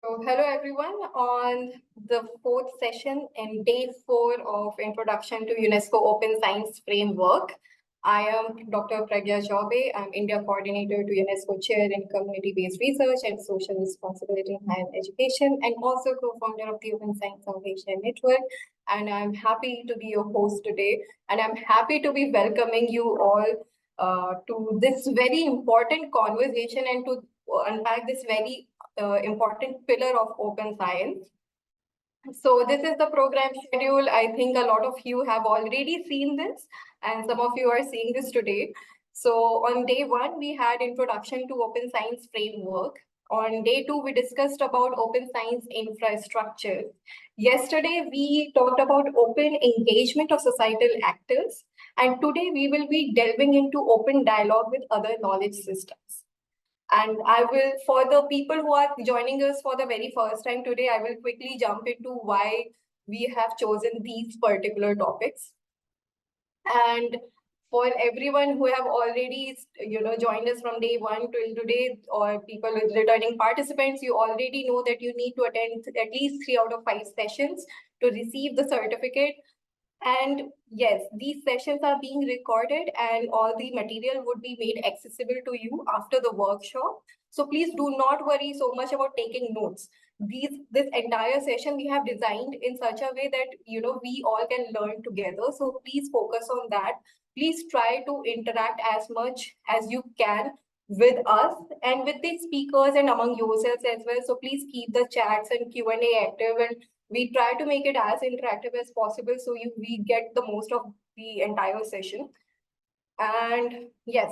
So, hello everyone. On the fourth session and day 4 of Introduction to UNESCO Open Science Framework, I am Dr. Pragya Chaube. I'm India Coordinator to UNESCO Chair in Community-Based Research and Social Responsibility in Higher Education, and also co-founder of the Open Science Foundation Network. And I'm happy to be your host today. And I'm happy to be welcoming you all to this very important conversation and to unpack this very important pillar of open science. So this is the program schedule. I think a lot of you have already seen this and some of you are seeing this today. So on day 1, we had introduction to open science framework. On day 2, we discussed about open science infrastructure. Yesterday, we talked about open engagement of societal actors. And today we will be delving into open dialogue with other knowledge systems. And I will, for the people who are joining us for the very first time today, I will quickly jump into why we have chosen these particular topics. And for everyone who have already, joined us from day 1 till today, or people with returning participants, you already know that you need to attend at least 3 out of 5 sessions to receive the certificate. And yes, these sessions are being recorded and all the material would be made accessible to you after the workshop. So please do not worry so much about taking notes. This entire session we have designed in such a way that, we all can learn together. So please focus on that. Please try to interact as much as you can with us and with the speakers and among yourselves as well. So please keep the chats and Q&A active, and we try to make it as interactive as possible so we get the most of the entire session. And yes,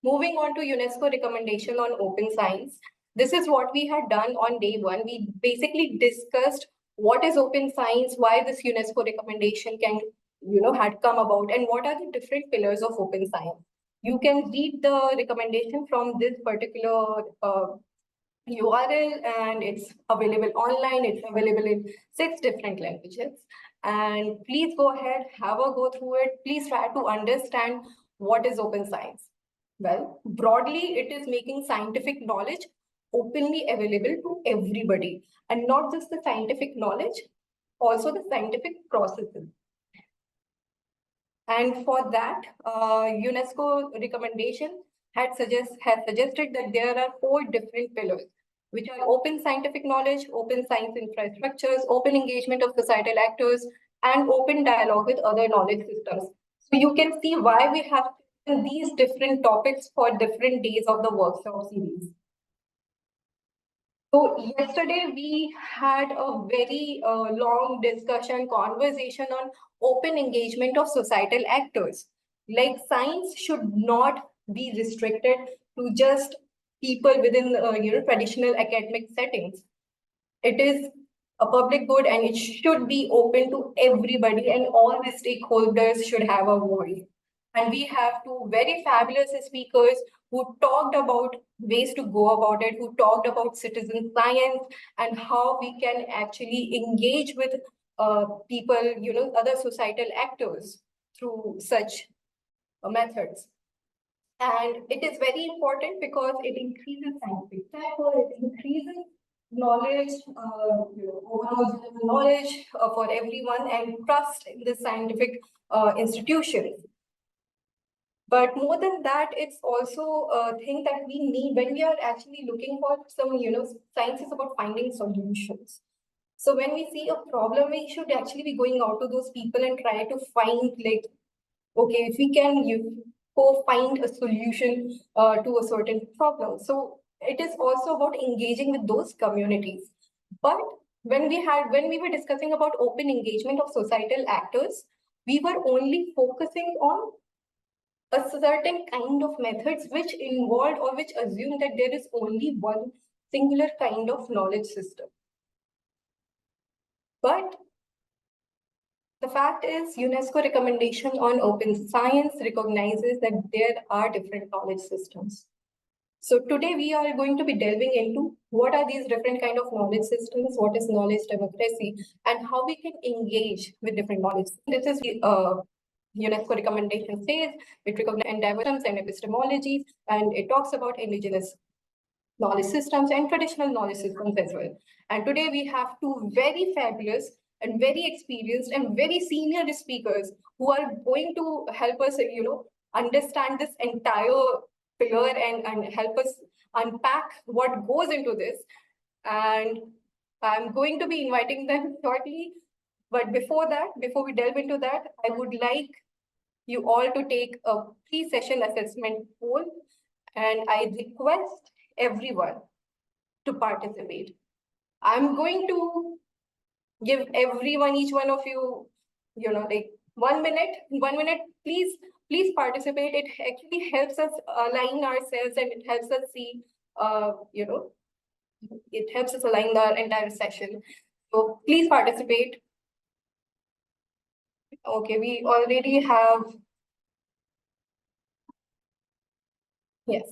moving on to UNESCO recommendation on open science. This is what we had done on day 1. We basically discussed what is open science, why this UNESCO recommendation had come about, and what are the different pillars of open science. You can read the recommendation from this particular URL, and it's available online. It's available in 6 different languages. And please go ahead, have a go through it. Please try to understand what is open science. Well, broadly, it is making scientific knowledge openly available to everybody, and not just the scientific knowledge, also the scientific processes. And for that, UNESCO recommendation has suggested that there are 4 different pillars, which are open scientific knowledge, open science infrastructures, open engagement of societal actors, and open dialogue with other knowledge systems. So you can see why we have these different topics for different days of the workshop series. So yesterday we had a very long discussion, conversation on open engagement of societal actors. Like science should not be restricted to just people within traditional academic settings. It is a public good and it should be open to everybody, and all the stakeholders should have a voice. And we have 2 very fabulous speakers who talked about ways to go about it, who talked about citizen science and how we can actually engage with people, other societal actors through such methods. And it is very important because it increases scientific cycle, it increases knowledge, overall knowledge for everyone, and trust in the scientific institutions. But more than that, it's also a thing that we need when we are actually looking for some, science is about finding solutions. So when we see a problem, we should actually be going out to those people and try to find, like, okay, if we can go find a solution to a certain problem. So it is also about engaging with those communities. But when we were discussing about open engagement of societal actors, we were only focusing on a certain kind of methods which involved or which assume that there is only one singular kind of knowledge system. But the fact is, UNESCO recommendation on open science recognizes that there are different knowledge systems. So today we are going to be delving into what are these different kind of knowledge systems, what is knowledge democracy, and how we can engage with different knowledge. This is UNESCO recommendation says it recognizes diverse and epistemologies, and it talks about indigenous knowledge systems and traditional knowledge systems as well. And today we have two very fabulous and very experienced and very senior speakers who are going to help us, understand this entire pillar and help us unpack what goes into this. And I'm going to be inviting them shortly. But before that, before we delve into that, I would like you all to take a pre-session assessment poll, and I request everyone to participate. I'm going to give everyone, each one of you, like 1 minute, please participate. It actually helps us align ourselves and it helps us see, it helps us align the entire session. So please participate. Okay, we already have, yes.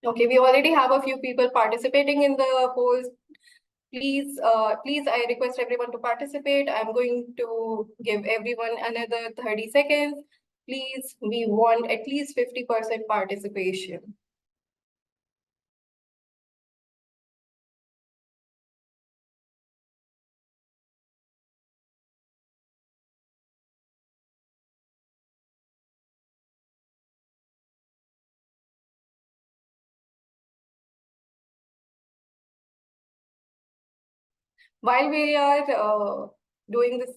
Okay, we already have a few people participating in the polls. Please, I request everyone to participate. I'm going to give everyone another 30 seconds. Please, we want at least 50% participation. While we are doing this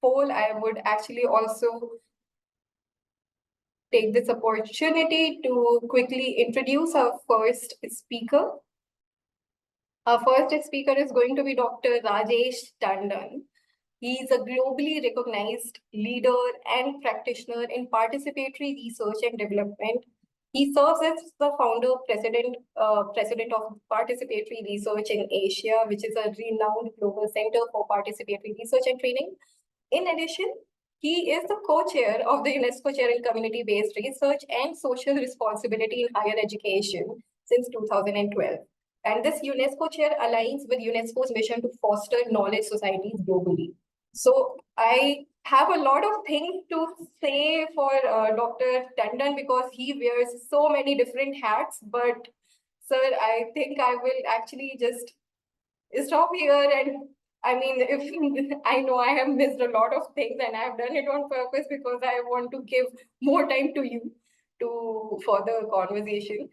poll, I would actually also take this opportunity to quickly introduce our first speaker. Our first speaker is going to be Dr. Rajesh Tandon. He is a globally recognized leader and practitioner in participatory research and development. He serves as the founder, president of Participatory Research in Asia, which is a renowned global center for participatory research and training. In addition, he is the co-chair of the UNESCO Chair in Community-Based Research and Social Responsibility in Higher Education since 2012. And this UNESCO chair aligns with UNESCO's mission to foster knowledge societies globally. So I have a lot of things to say for Dr. Tandon because he wears so many different hats. But sir, I think I will actually just stop here. And I mean, if I know I have missed a lot of things and I've done it on purpose because I want to give more time to you to further conversation.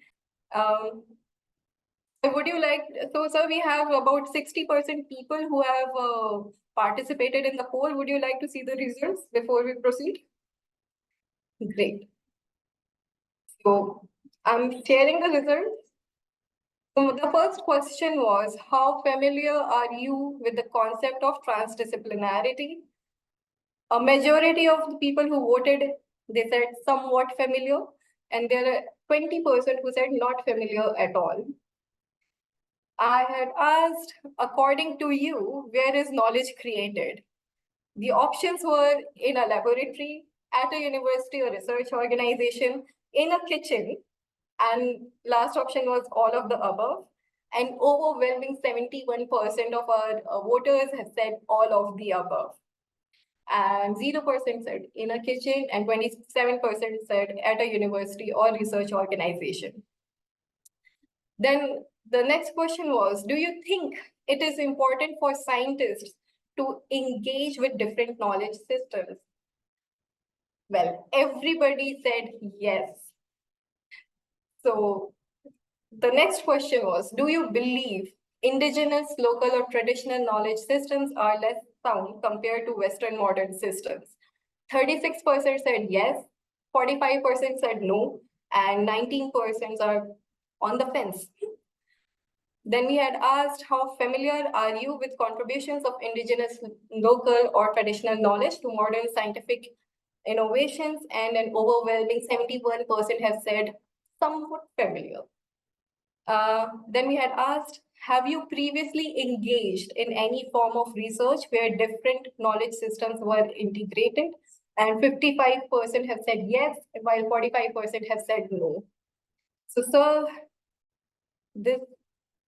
Would you like, so sir, we have about 60% people who have participated in the poll. Would you like to see the results before we proceed? Great. So I'm sharing the results. So the first question was, how familiar are you with the concept of transdisciplinarity? A majority of the people who voted, they said somewhat familiar, and there are 20% who said not familiar at all. I had asked, according to you, where is knowledge created? The options were in a laboratory, at a university or research organization, in a kitchen, and last option was all of the above. And overwhelming 71% of our voters have said all of the above. And 0% said in a kitchen, and 27% said at a university or research organization. Then the next question was, do you think it is important for scientists to engage with different knowledge systems? Well, everybody said yes. So the next question was, do you believe indigenous, local, or traditional knowledge systems are less sound compared to Western modern systems? 36% said yes, 45% said no, and 19% are on the fence. Then we had asked, how familiar are you with contributions of indigenous, local, or traditional knowledge to modern scientific innovations? And an overwhelming 71% have said somewhat familiar. Then we had asked, have you previously engaged in any form of research where different knowledge systems were integrated? And 55% have said yes, while 45% have said no. So, sir, this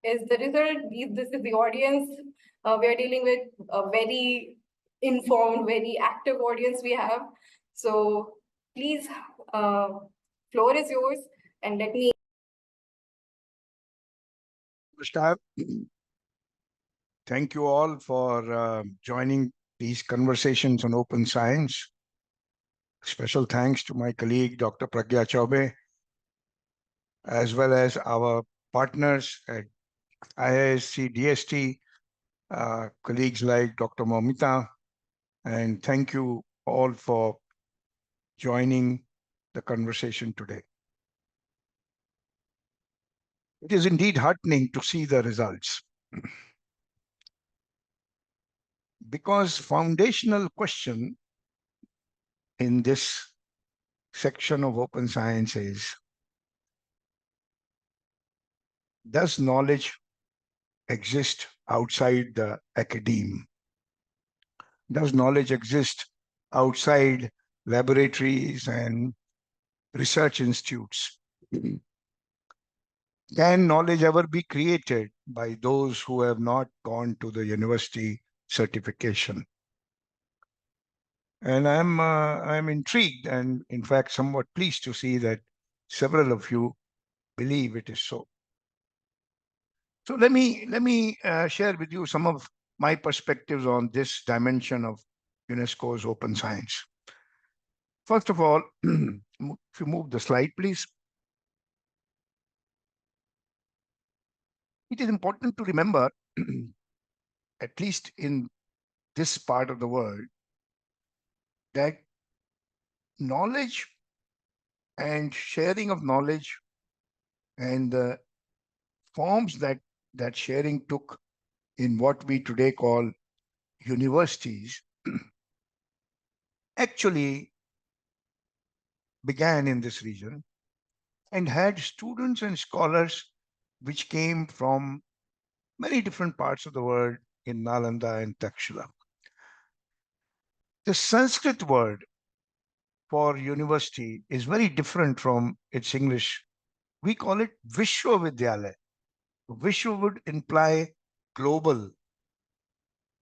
is the result. This is the audience. We are dealing with a very informed, very active audience we have. So please, floor is yours, and let me. Start. Thank you all for joining these conversations on open science. Special thanks to my colleague, Dr. Pragya Chaube, as well as our partners at IISc DST, colleagues like Dr. Momita, and thank you all for joining the conversation today. It is indeed heartening to see the results, because foundational question in this section of open science is, does knowledge exist outside the academe? Does knowledge exist outside laboratories and research institutes? Can knowledge ever be created by those who have not gone to the university certification? And I'm intrigued and in fact somewhat pleased to see that several of you believe it is so. So let me share with you some of my perspectives on this dimension of UNESCO's open science. First of all, if you move the slide, please. It is important to remember, at least in this part of the world, that knowledge and sharing of knowledge and the forms that sharing took in what we today call universities actually began in this region and had students and scholars which came from many different parts of the world in Nalanda and Takshila. The Sanskrit word for university is very different from its English. We call it Vishwavidyalaya. Vishwa would imply global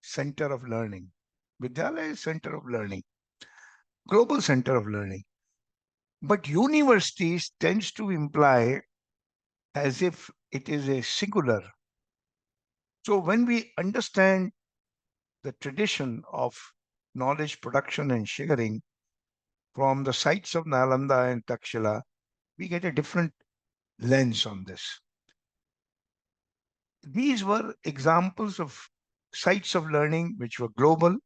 center of learning. Vidyalaya is center of learning, global center of learning. But universities tends to imply as if it is a singular. So when we understand the tradition of knowledge production and sharing from the sites of Nalanda and Takshila, we get a different lens on this. These were examples of sites of learning which were global,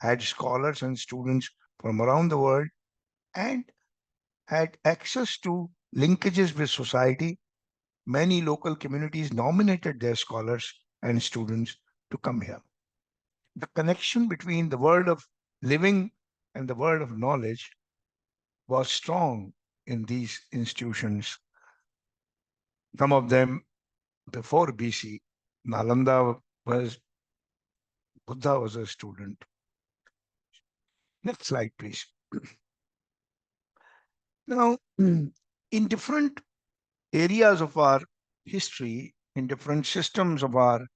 had scholars and students from around the world, and had access to linkages with society. Many local communities nominated their scholars and students to come here. The connection between the world of living and the world of knowledge was strong in these institutions. Some of them before BC, Nalanda was, Buddha was a student. Next slide, please. Now, in different areas of our history, in different systems of our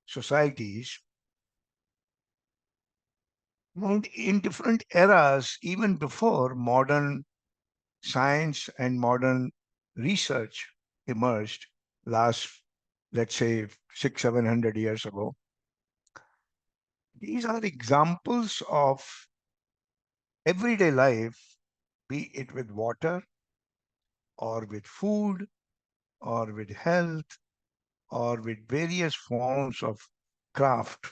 societies, and in different eras, even before modern science and modern research emerged last, let's say, 600-700 years ago, these are examples of everyday life, be it with water or with food or with health or with various forms of craft,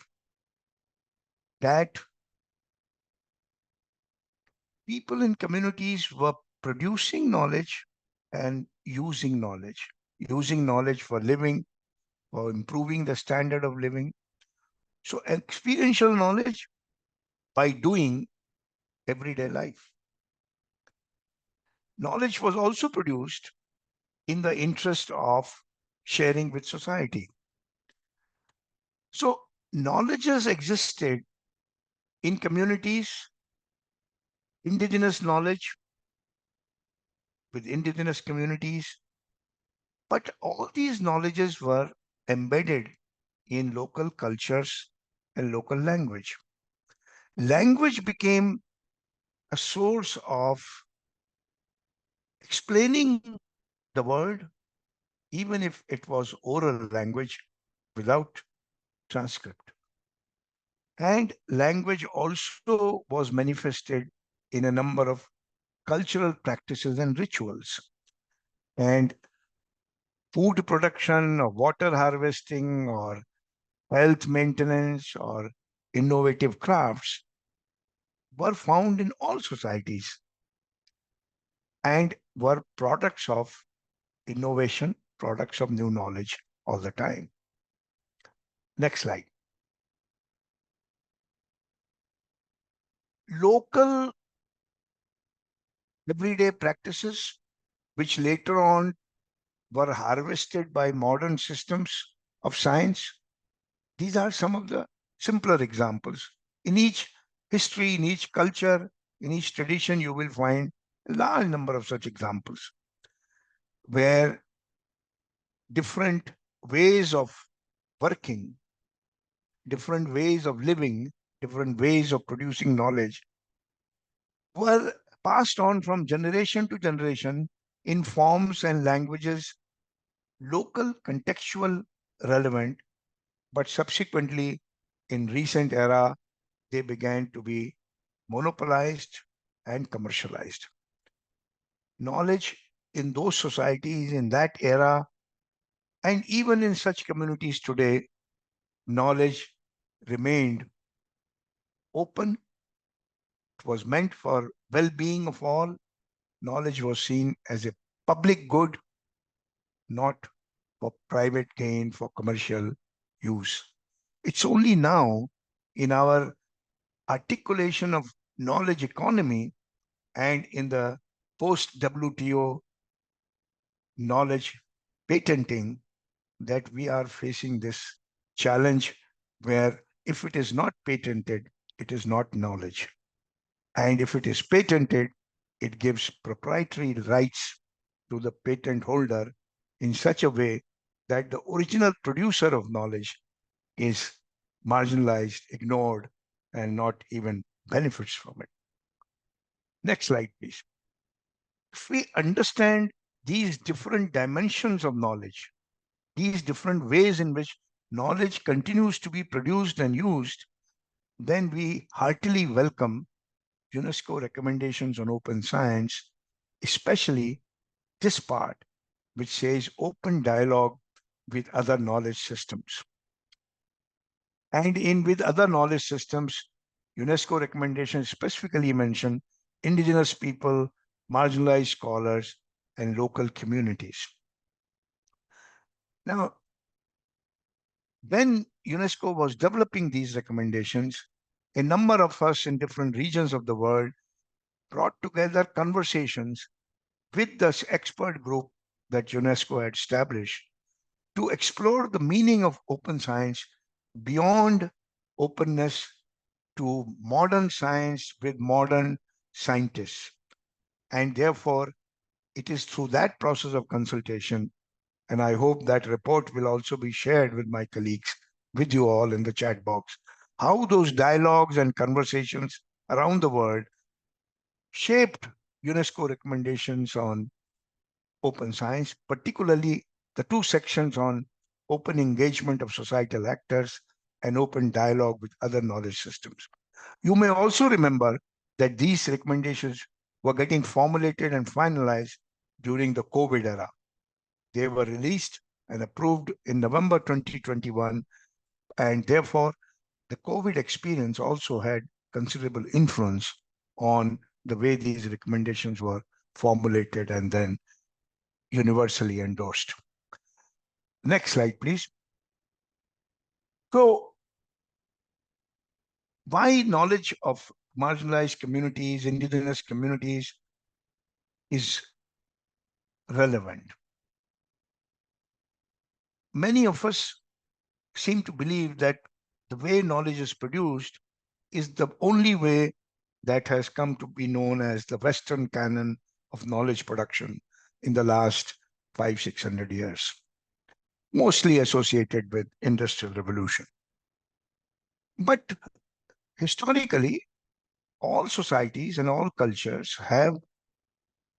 that people in communities were producing knowledge and using knowledge for living, for improving the standard of living. So experiential knowledge by doing everyday life. Knowledge was also produced in the interest of sharing with society. So knowledge has existed in communities, indigenous knowledge with indigenous communities, but all these knowledges were embedded in local cultures and local language. Language became a source of explaining the world, even if it was oral language without transcript. And language also was manifested in a number of cultural practices and rituals. And food production or water harvesting or health maintenance or innovative crafts were found in all societies and were products of innovation, products of new knowledge all the time. Next slide. Local everyday practices, which later on were harvested by modern systems of science. These are some of the simpler examples. In each history, in each culture, in each tradition, you will find a large number of such examples where different ways of working, different ways of living, different ways of producing knowledge were passed on from generation to generation in forms and languages, local, contextual, relevant, but subsequently in recent era, they began to be monopolized and commercialized. Knowledge in those societies in that era, and even in such communities today, knowledge remained open. It was meant for well-being of all. Knowledge was seen as a public good, not for private gain, for commercial use. It's only now in our articulation of knowledge economy and in the post WTO knowledge patenting that we are facing this challenge where if it is not patented, it is not knowledge. And if it is patented, it gives proprietary rights to the patent holder in such a way that the original producer of knowledge is marginalized, ignored, and not even benefits from it. Next slide, please. If we understand these different dimensions of knowledge, these different ways in which knowledge continues to be produced and used, then we heartily welcome UNESCO recommendations on open science, especially this part, which says open dialogue with other knowledge systems. And in with other knowledge systems, UNESCO recommendations specifically mention indigenous people, marginalized scholars, and local communities. Now, when UNESCO was developing these recommendations, a number of us in different regions of the world brought together conversations with this expert group that UNESCO had established to explore the meaning of open science beyond openness to modern science with modern scientists. And therefore, it is through that process of consultation, and I hope that report will also be shared with my colleagues, with you all in the chat box, how those dialogues and conversations around the world shaped UNESCO recommendations on open science, particularly the two sections on open engagement of societal actors and open dialogue with other knowledge systems. You may also remember that these recommendations were getting formulated and finalized during the COVID era. They were released and approved in November 2021, and therefore the COVID experience also had considerable influence on the way these recommendations were formulated and then universally endorsed. Next slide, please. So, why knowledge of marginalized communities, indigenous communities is relevant? Many of us seem to believe that the way knowledge is produced is the only way that has come to be known as the Western canon of knowledge production in the last 500-600 years, mostly associated with Industrial Revolution. But historically, all societies and all cultures have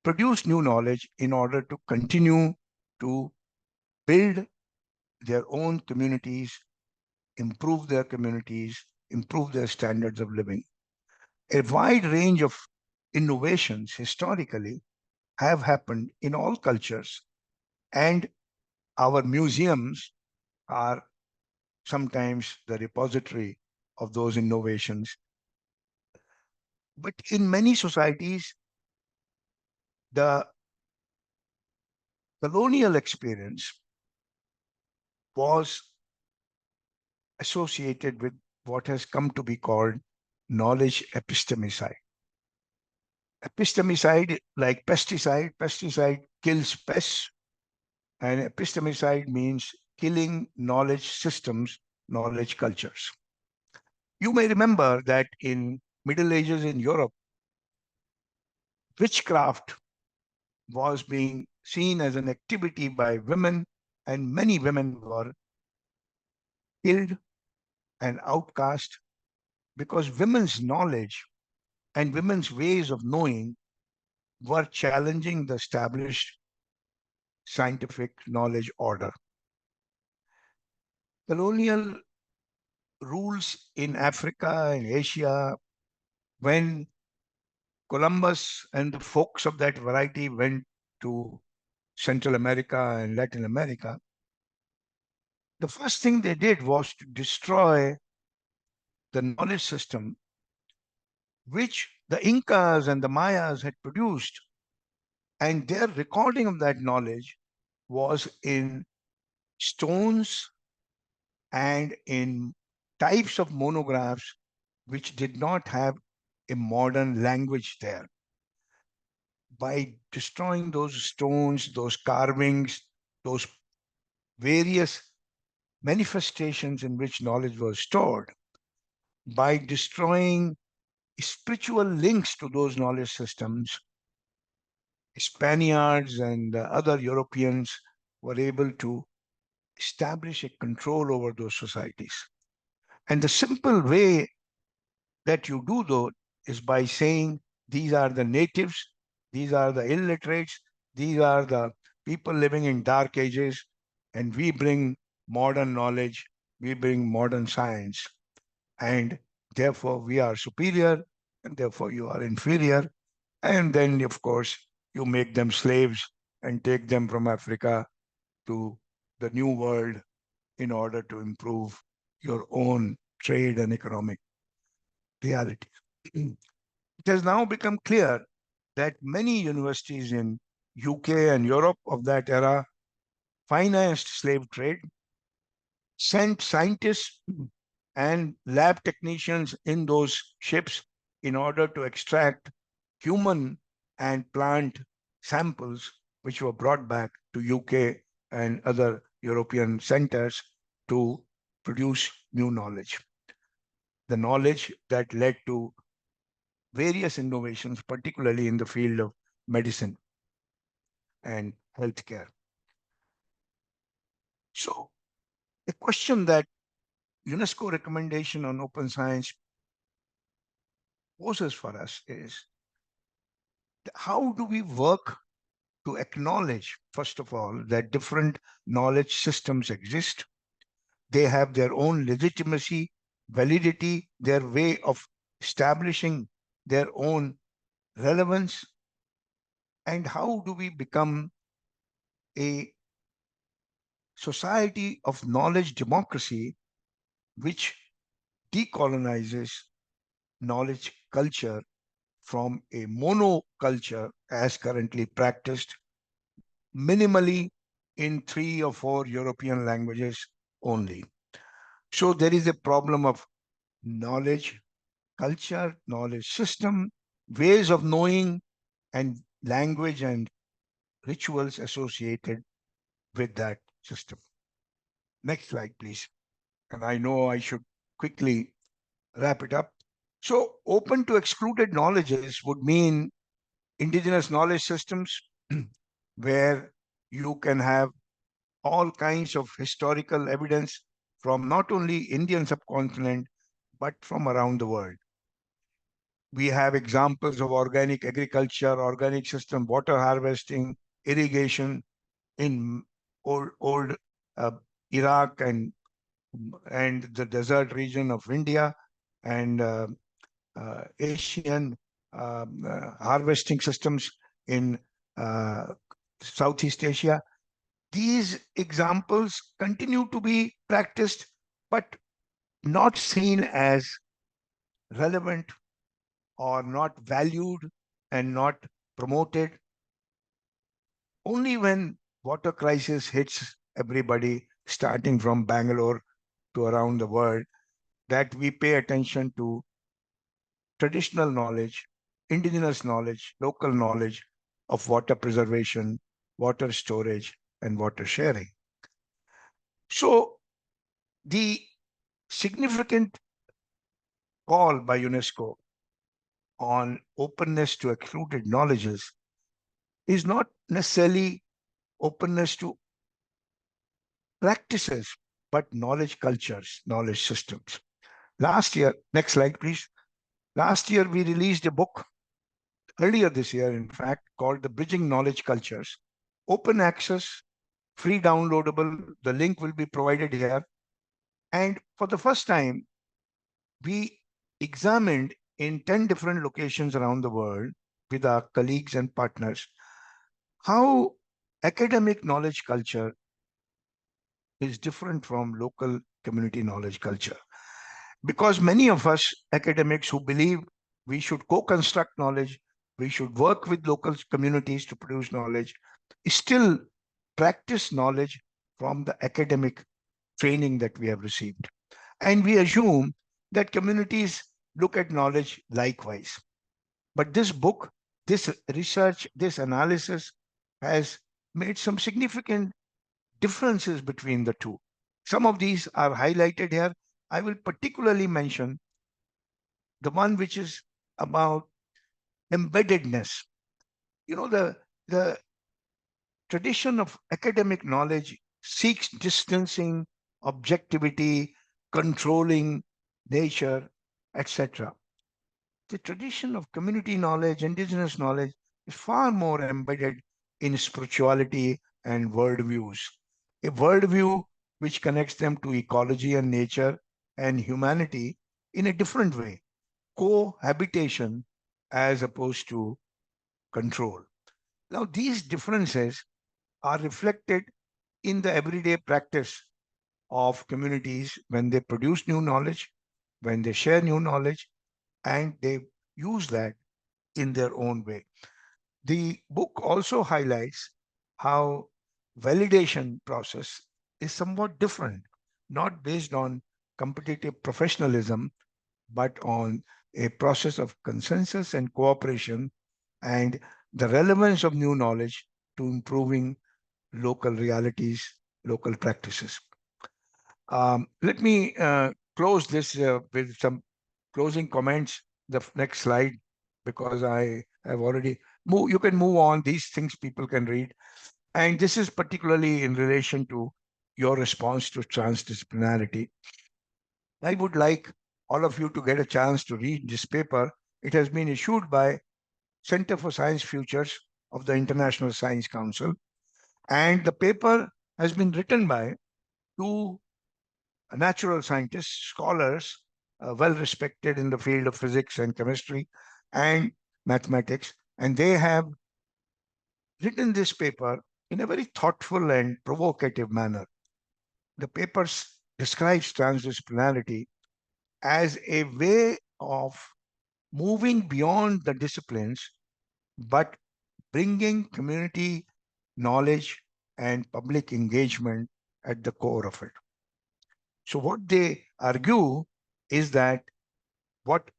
produced new knowledge in order to continue to build their own communities, improve their standards of living. A wide range of innovations historically have happened in all cultures, and our museums are sometimes the repository of those innovations. But in many societies, the colonial experience was associated with what has come to be called knowledge epistemicide. Epistemicide, like pesticide kills pests, and epistemicide means killing knowledge systems, knowledge cultures. You may remember that in Middle Ages in Europe, witchcraft was being seen as an activity by women, and many women were killed and outcast because women's knowledge and women's ways of knowing were challenging the established scientific knowledge order. Colonial rules in Africa and Asia, when Columbus and the folks of that variety went to Central America and Latin America, the first thing they did was to destroy the knowledge system which the Incas and the Mayas had produced. And their recording of that knowledge was in stones and in types of monographs which did not have a modern language there. By destroying those stones, those carvings, those various manifestations in which knowledge was stored, by destroying spiritual links to those knowledge systems, Spaniards and other Europeans were able to establish a control over those societies. And the simple way that you do though is by saying these are the natives, these are the illiterates, these are the people living in dark ages, and we bring modern knowledge, we bring modern science, and therefore we are superior, and therefore you are inferior. And then, of course, you make them slaves and take them from Africa to the New World in order to improve your own trade and economic realities. It has now become clear that many universities in UK and Europe of that era financed slave trade, sent scientists and lab technicians in those ships in order to extract human and plant samples which were brought back to UK and other European centers to produce new knowledge. The knowledge that led to various innovations, particularly in the field of medicine and healthcare. So, a question that UNESCO recommendation on open science poses for us is how do we work to acknowledge, first of all, that different knowledge systems exist? They have their own legitimacy, validity, their way of establishing their own relevance. And how do we become a society of knowledge democracy which decolonizes knowledge culture from a monoculture as currently practiced minimally in 3 or 4 European languages only. So there is a problem of knowledge, culture, knowledge system, ways of knowing, and language and rituals associated with that system. Next slide, please. And I know I should quickly wrap it up. So open to excluded knowledges would mean indigenous knowledge systems where you can have all kinds of historical evidence from not only Indian subcontinent, but from around the world. We have examples of organic agriculture, organic system, water harvesting, irrigation in old uh, Iraq and the desert region of India, and Asian harvesting systems in uh, Southeast Asia. These examples continue to be practiced, but not seen as relevant or not valued and not promoted. Only when water crisis hits everybody, starting from Bangalore to around the world, that we pay attention to traditional knowledge, indigenous knowledge, local knowledge of water preservation, water storage, and water sharing. So the significant call by UNESCO on openness to excluded knowledges is not necessarily openness to practices, but knowledge cultures, knowledge systems. Last year, next slide, please. Last year, we released a book, earlier this year, in fact, called The Bridging Knowledge Cultures. Open access, free downloadable. The link will be provided here. And for the first time, we examined in 10 different locations around the world with our colleagues and partners how academic knowledge culture is different from local community knowledge culture. Because many of us academics who believe we should co-construct knowledge, we should work with local communities to produce knowledge, still practice knowledge from the academic training that we have received. And we assume that communities look at knowledge likewise. But this book, this research, this analysis has made some significant differences between the two. Some of these are highlighted here. I will particularly mention the one which is about embeddedness. You know, the tradition of academic knowledge seeks distancing, objectivity, controlling nature, etc. The tradition of community knowledge, indigenous knowledge, is far more embedded in spirituality and worldviews. A worldview which connects them to ecology and nature and humanity in a different way, cohabitation as opposed to control. Now, these differences are reflected in the everyday practice of communities when they produce new knowledge, when they share new knowledge, and they use that in their own way. The book also highlights how validation process is somewhat different, not based on competitive professionalism, but on a process of consensus and cooperation and the relevance of new knowledge to improving local realities, local practices. Let me close this with some closing comments. The next slide, because I have already moved. You can move on. These things people can read. And this is particularly in relation to your response to transdisciplinarity. I would like all of you to get a chance to read this paper. It has been issued by Center for Science Futures of the International Science Council. And the paper has been written by two natural scientists, scholars, well respected in the field of physics and chemistry and mathematics. And they have written this paper in a very thoughtful and provocative manner. The paper describes transdisciplinarity as a way of moving beyond the disciplines, but bringing community knowledge and public engagement at the core of it. So what they argue is that what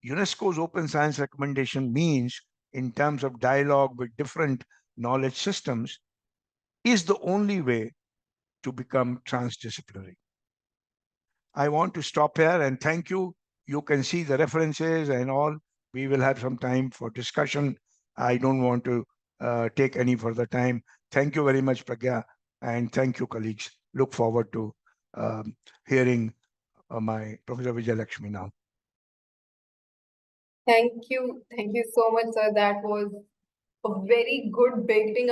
UNESCO's open science recommendation means in terms of dialogue with different knowledge systems is the only way to become transdisciplinary. I want to stop here and thank you. You can see the references and all. We will have some time for discussion. I don't want to take any further time. Thank you very much, Pragya, and thank you, colleagues. Look forward to hearing my Professor Vijayalakshmi now. Thank you. Thank you so much, sir. That was a very good beginning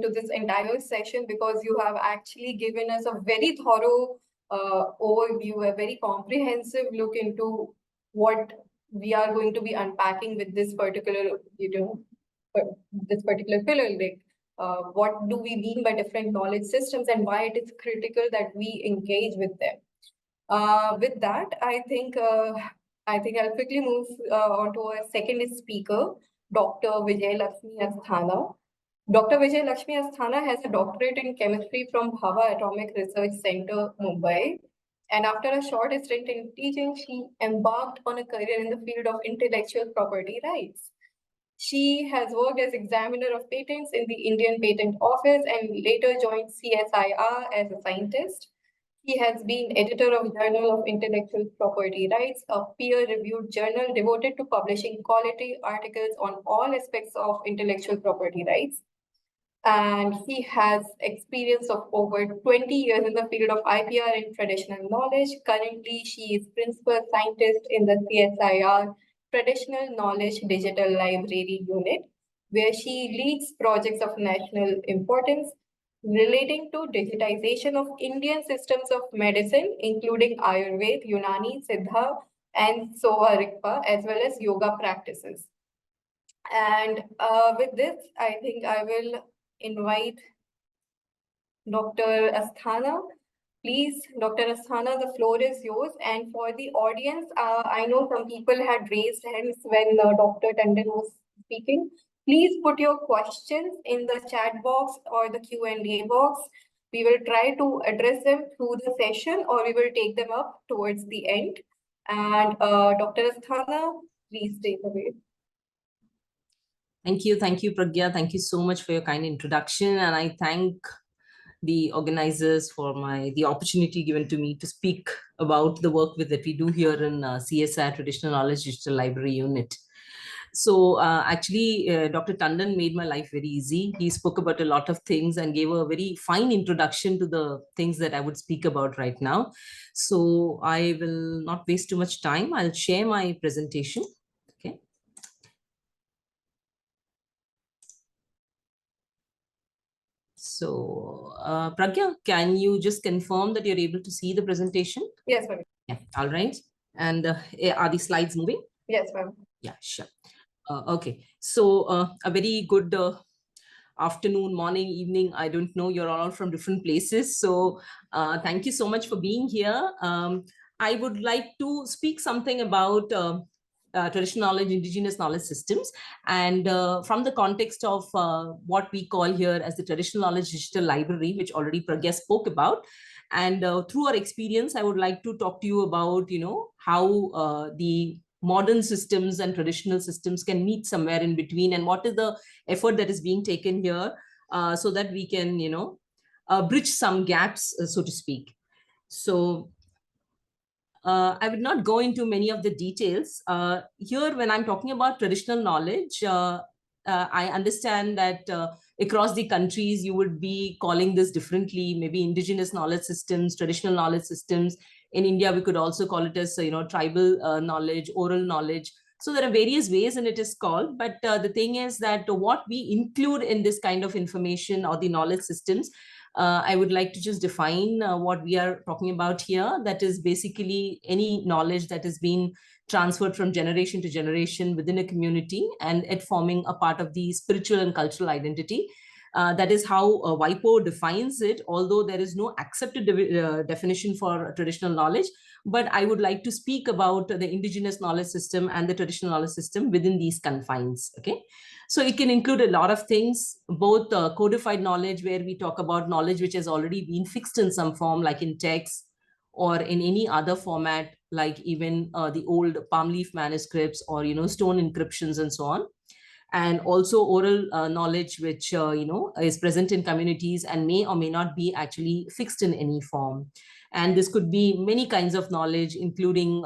to this entire session, because you have actually given us a very thorough overview, a very comprehensive look into what we are going to be unpacking with this particular, this particular pillar. Like, what do we mean by different knowledge systems and why it is critical that we engage with them. With that, I think I'll quickly move on to our second speaker, Dr. Vijayalakshmi Asthana. Dr. Vijayalakshmi Asthana has a doctorate in chemistry from Bhava Atomic Research Center, Mumbai. And after a short stint in teaching, she embarked on a career in the field of intellectual property rights. She has worked as examiner of patents in the Indian Patent Office and later joined CSIR as a scientist. He has been editor of Journal of Intellectual Property Rights, a peer-reviewed journal devoted to publishing quality articles on all aspects of intellectual property rights. And he has experience of over 20 years in the field of IPR and traditional knowledge. Currently, she is principal scientist in the CSIR Traditional Knowledge Digital Library Unit, where she leads projects of national importance relating to digitization of Indian systems of medicine, including Ayurveda, Unani, Siddha, and Soha Rigpa, as well as yoga practices. And with this, I think I will invite Dr. Asthana. Please, Dr. Asthana, the floor is yours. And for the audience, I know some people had raised hands when Dr. Tandon was speaking. Please put your questions in the chat box or the Q&A box. We will try to address them through the session, or we will take them up towards the end. And Dr. Asthana, please take away. Thank you, Pragya. Thank you so much for your kind introduction. And I thank the organizers for the opportunity given to me to speak about the work that we do here in CSIR Traditional Knowledge Digital Library Unit. So actually, Dr. Tandon made my life very easy. He spoke about a lot of things and gave a very fine introduction to the things that I would speak about right now. So I will not waste too much time. I'll share my presentation. Okay. So, Pragya, can you just confirm that you're able to see the presentation? Yes, ma'am. Yeah, all right. And are the slides moving? Yes, ma'am. Yeah, sure. Okay, so a very good afternoon, morning, evening. I don't know, you're all from different places. So thank you so much for being here. I would like to speak something about traditional knowledge, indigenous knowledge systems, and from the context of what we call here as the traditional knowledge digital library, which already Pragya spoke about. And through our experience, I would like to talk to you about, how the modern systems and traditional systems can meet somewhere in between, and what is the effort that is being taken here so that we can, bridge some gaps, so to speak. So I would not go into many of the details. Here, when I'm talking about traditional knowledge, I understand that across the countries, you would be calling this differently, maybe indigenous knowledge systems, traditional knowledge systems. In India, we could also call it as, tribal knowledge, oral knowledge. So there are various ways and it is called, but the thing is that what we include in this kind of information or the knowledge systems, I would like to just define what we are talking about here. That is basically any knowledge that has been transferred from generation to generation within a community, and it forming a part of the spiritual and cultural identity. That is how WIPO defines it, although there is no accepted definition for traditional knowledge. But I would like to speak about the indigenous knowledge system and the traditional knowledge system within these confines. Okay. So it can include a lot of things, both codified knowledge, where we talk about knowledge which has already been fixed in some form, like in text or in any other format, like even the old palm leaf manuscripts or, stone encryptions and so on. And also oral knowledge, which, is present in communities and may or may not be actually fixed in any form. And this could be many kinds of knowledge, including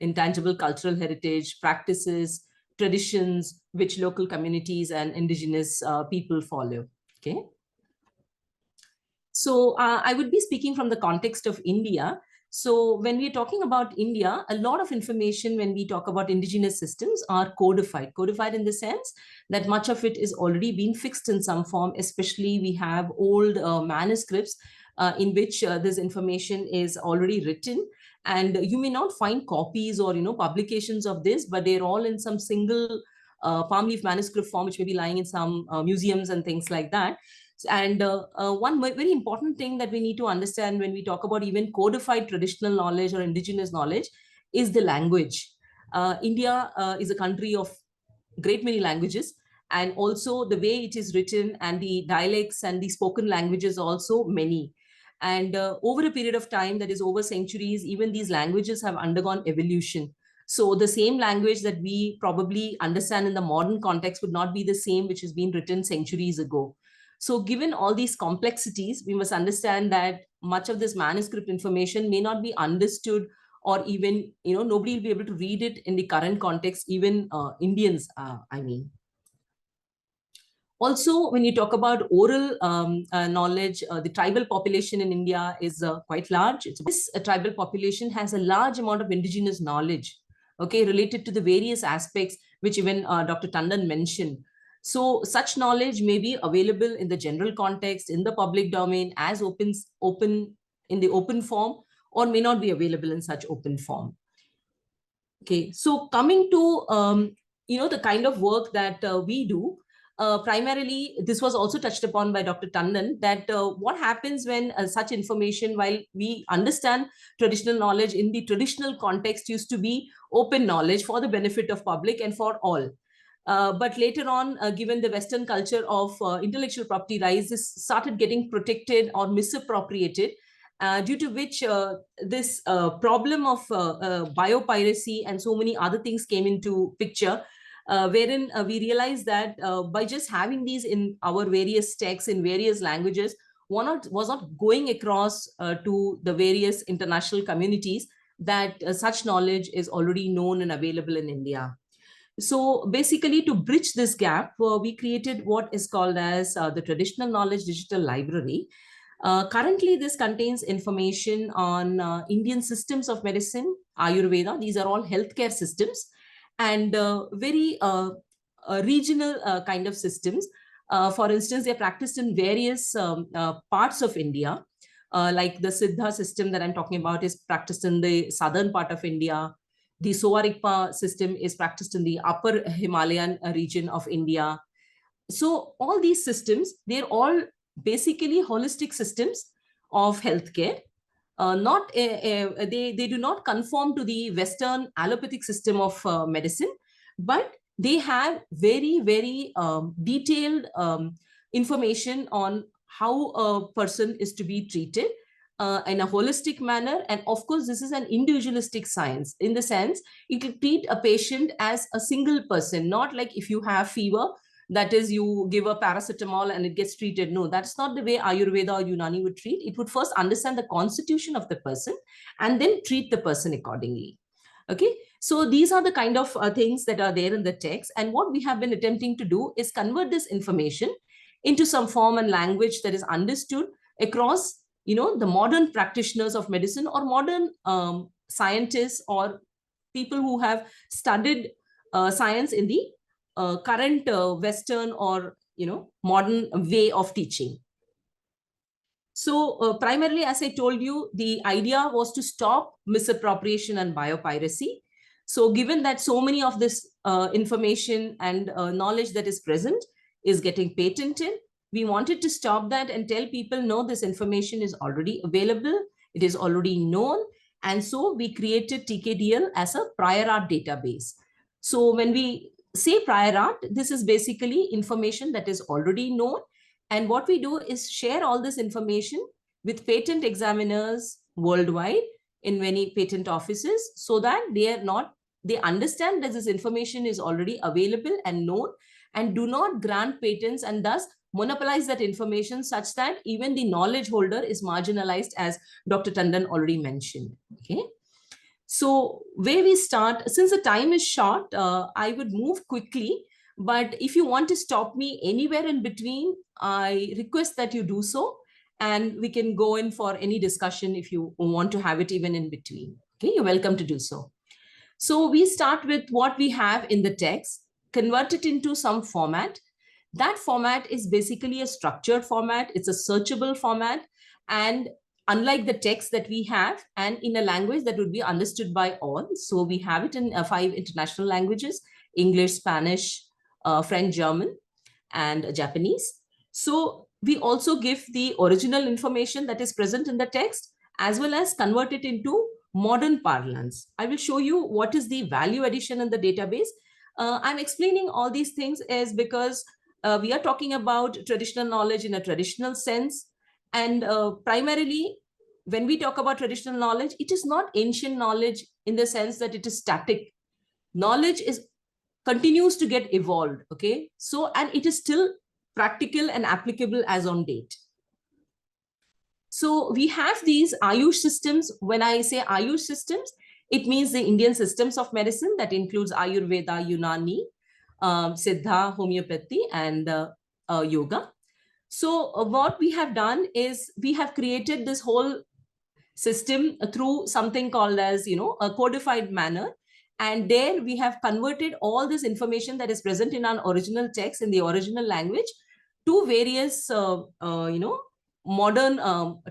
intangible cultural heritage, practices, traditions, which local communities and indigenous people follow. Okay. So I would be speaking from the context of India. So when we're talking about India, a lot of information when we talk about indigenous systems are codified. Codified in the sense that much of it is already been fixed in some form, especially we have old manuscripts in which this information is already written. And you may not find copies or publications of this, but they're all in some single palm leaf manuscript form, which may be lying in some museums and things like that. And one very important thing that we need to understand when we talk about even codified traditional knowledge or indigenous knowledge is the language. India is a country of great many languages, and also the way it is written and the dialects and the spoken languages also many. And over a period of time, that is over centuries, even these languages have undergone evolution. So the same language that we probably understand in the modern context would not be the same which has been written centuries ago. So given all these complexities, we must understand that much of this manuscript information may not be understood, or even, nobody will be able to read it in the current context, even Indians, I mean. Also, when you talk about oral knowledge, the tribal population in India is quite large. This tribal population has a large amount of indigenous knowledge, okay, related to the various aspects which even Dr. Tandon mentioned. So such knowledge may be available in the general context, in the public domain, as open in the open form, or may not be available in such open form. Okay, so coming to the kind of work that we do. Primarily, this was also touched upon by Dr. Tandon, that what happens when such information, while we understand traditional knowledge in the traditional context used to be open knowledge for the benefit of public and for all. But later on, given the Western culture of intellectual property rights, this started getting protected or misappropriated, due to which this problem of biopiracy and so many other things came into picture, wherein we realized that by just having these in our various texts in various languages, was not going across to the various international communities that such knowledge is already known and available in India. So basically, to bridge this gap, we created what is called as the Traditional Knowledge Digital Library. Currently, this contains information on Indian systems of medicine, Ayurveda. These are all healthcare systems, and very regional kind of systems. For instance, they're practiced in various parts of India. Like the Siddha system that I'm talking about is practiced in the southern part of India. The Soarikpa system is practiced in the upper Himalayan region of India. So all these systems, they're all basically holistic systems of healthcare. They do not conform to the Western allopathic system of medicine, but they have very, very detailed information on how a person is to be treated in a holistic manner. And of course, this is an individualistic science in the sense it will treat a patient as a single person, not like if you have fever, that is, you give a paracetamol and it gets treated. No, that's not the way Ayurveda or Unani would treat. It would first understand the constitution of the person and then treat the person accordingly. Okay, so these are the kind of things that are there in the text. And what we have been attempting to do is convert this information into some form and language that is understood across, the modern practitioners of medicine or modern scientists or people who have studied science in the current Western or modern way of teaching. So primarily, as I told you, the idea was to stop misappropriation and biopiracy. So given that so many of this information and knowledge that is present is getting patented, we wanted to stop that and tell people, no, this information is already available, it is already known. And so we created TKDL as a prior art database. So when we say prior art, this is basically information that is already known. And what we do is share all this information with patent examiners worldwide in many patent offices, so that they understand that this information is already available and known, and do not grant patents and thus monopolize that information such that even the knowledge holder is marginalized, as Dr. Tandon already mentioned. Okay. So where we start, since the time is short, I would move quickly. But if you want to stop me anywhere in between, I request that you do so. and we can go in for any discussion if you want to have it even in between. Okay, you're welcome to do so. So we start with what we have in the text, convert it into some format. That format is basically a structured format. It's a searchable format. And unlike the text that we have, and in a language that would be understood by all. So we have it in 5 international languages: English, Spanish, French, German, and Japanese. So we also give the original information that is present in the text, as well as convert it into modern parlance. I will show you what is the value addition in the database. I'm explaining all these things is because we are talking about traditional knowledge in a traditional sense. And primarily, when we talk about traditional knowledge, it is not ancient knowledge in the sense that it is static. Knowledge continues to get evolved, okay? So, and it is still practical and applicable as on date. So we have these Ayush systems. When I say Ayush systems, it means the Indian systems of medicine that includes Ayurveda, Unani, Siddha, homeopathy, and yoga. So what we have done is we have created this whole system through something called as, a codified manner. And there we have converted all this information that is present in our original text in the original language to various, modern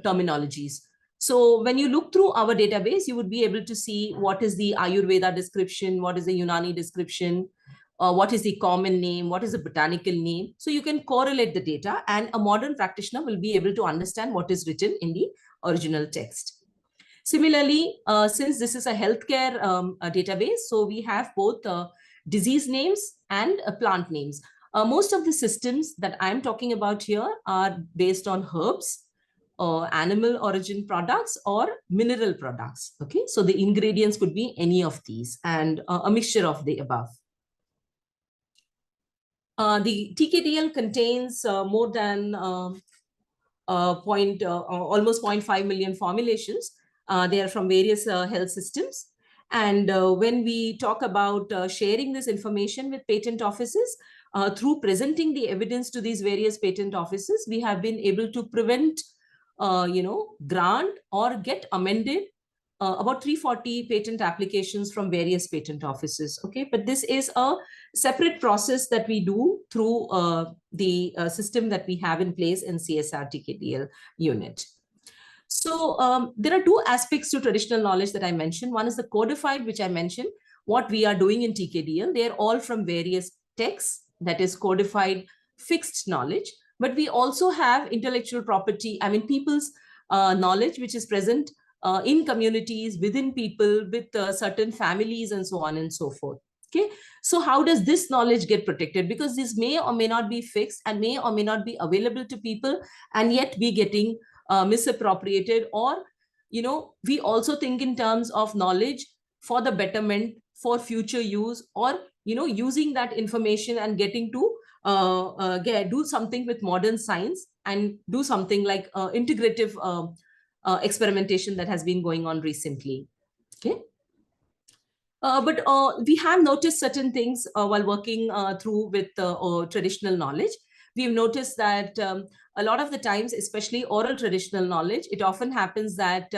terminologies. So when you look through our database, you would be able to see what is the Ayurveda description, what is the Unani description, what is the common name, what is the botanical name. So you can correlate the data, and a modern practitioner will be able to understand what is written in the original text. Similarly, since this is a healthcare a database, so we have both disease names and plant names. Most of the systems that I'm talking about here are based on herbs, animal origin products, or mineral products. Okay, so the ingredients could be any of these, and a mixture of the above. The TKDL contains more than almost 0.5 million formulations. They are from various health systems. And when we talk about sharing this information with patent offices, through presenting the evidence to these various patent offices, we have been able to prevent, grant or get amended about 340 patent applications from various patent offices. Okay, but this is a separate process that we do through the system that we have in place in CSIR TKDL unit. So there are 2 aspects to traditional knowledge that I mentioned. One is the codified, which I mentioned, what we are doing in TKDL. They are all from various texts, that is codified fixed knowledge. But we also have intellectual property, people's knowledge, which is present in communities, within people, with certain families, and so on and so forth. Okay, so how does this knowledge get protected? Because this may or may not be fixed and may or may not be available to people, and yet be getting misappropriated. Or, we also think in terms of knowledge for the betterment, for future use, or, using that information and getting to do something with modern science and do something like integrative experimentation that has been going on recently. Okay. But we have noticed certain things while working through with traditional knowledge. We've noticed that a lot of the times, especially oral traditional knowledge, it often happens that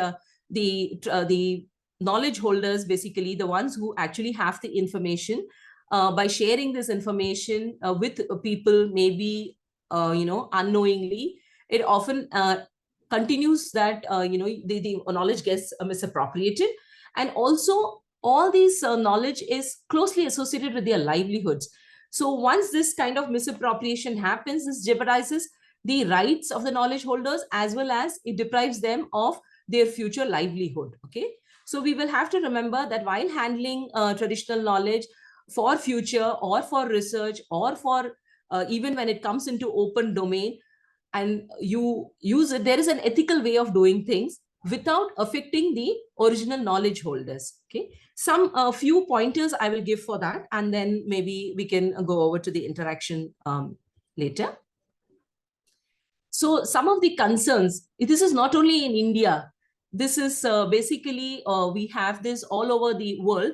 the knowledge holders, basically the ones who actually have the information, by sharing this information with people, maybe unknowingly, it often continues that the knowledge gets misappropriated. And also, all these knowledge is closely associated with their livelihoods. So once this kind of misappropriation happens, this jeopardizes the rights of the knowledge holders, as well as it deprives them of their future livelihood. Okay, so we will have to remember that while handling traditional knowledge for future, or for research, or for even when it comes into open domain and you use it, there is an ethical way of doing things without affecting the original knowledge holders. Okay, some few pointers I will give for that, and then maybe we can go over to the interaction later. So some of the concerns, this is not only in India, this is basically we have this all over the world.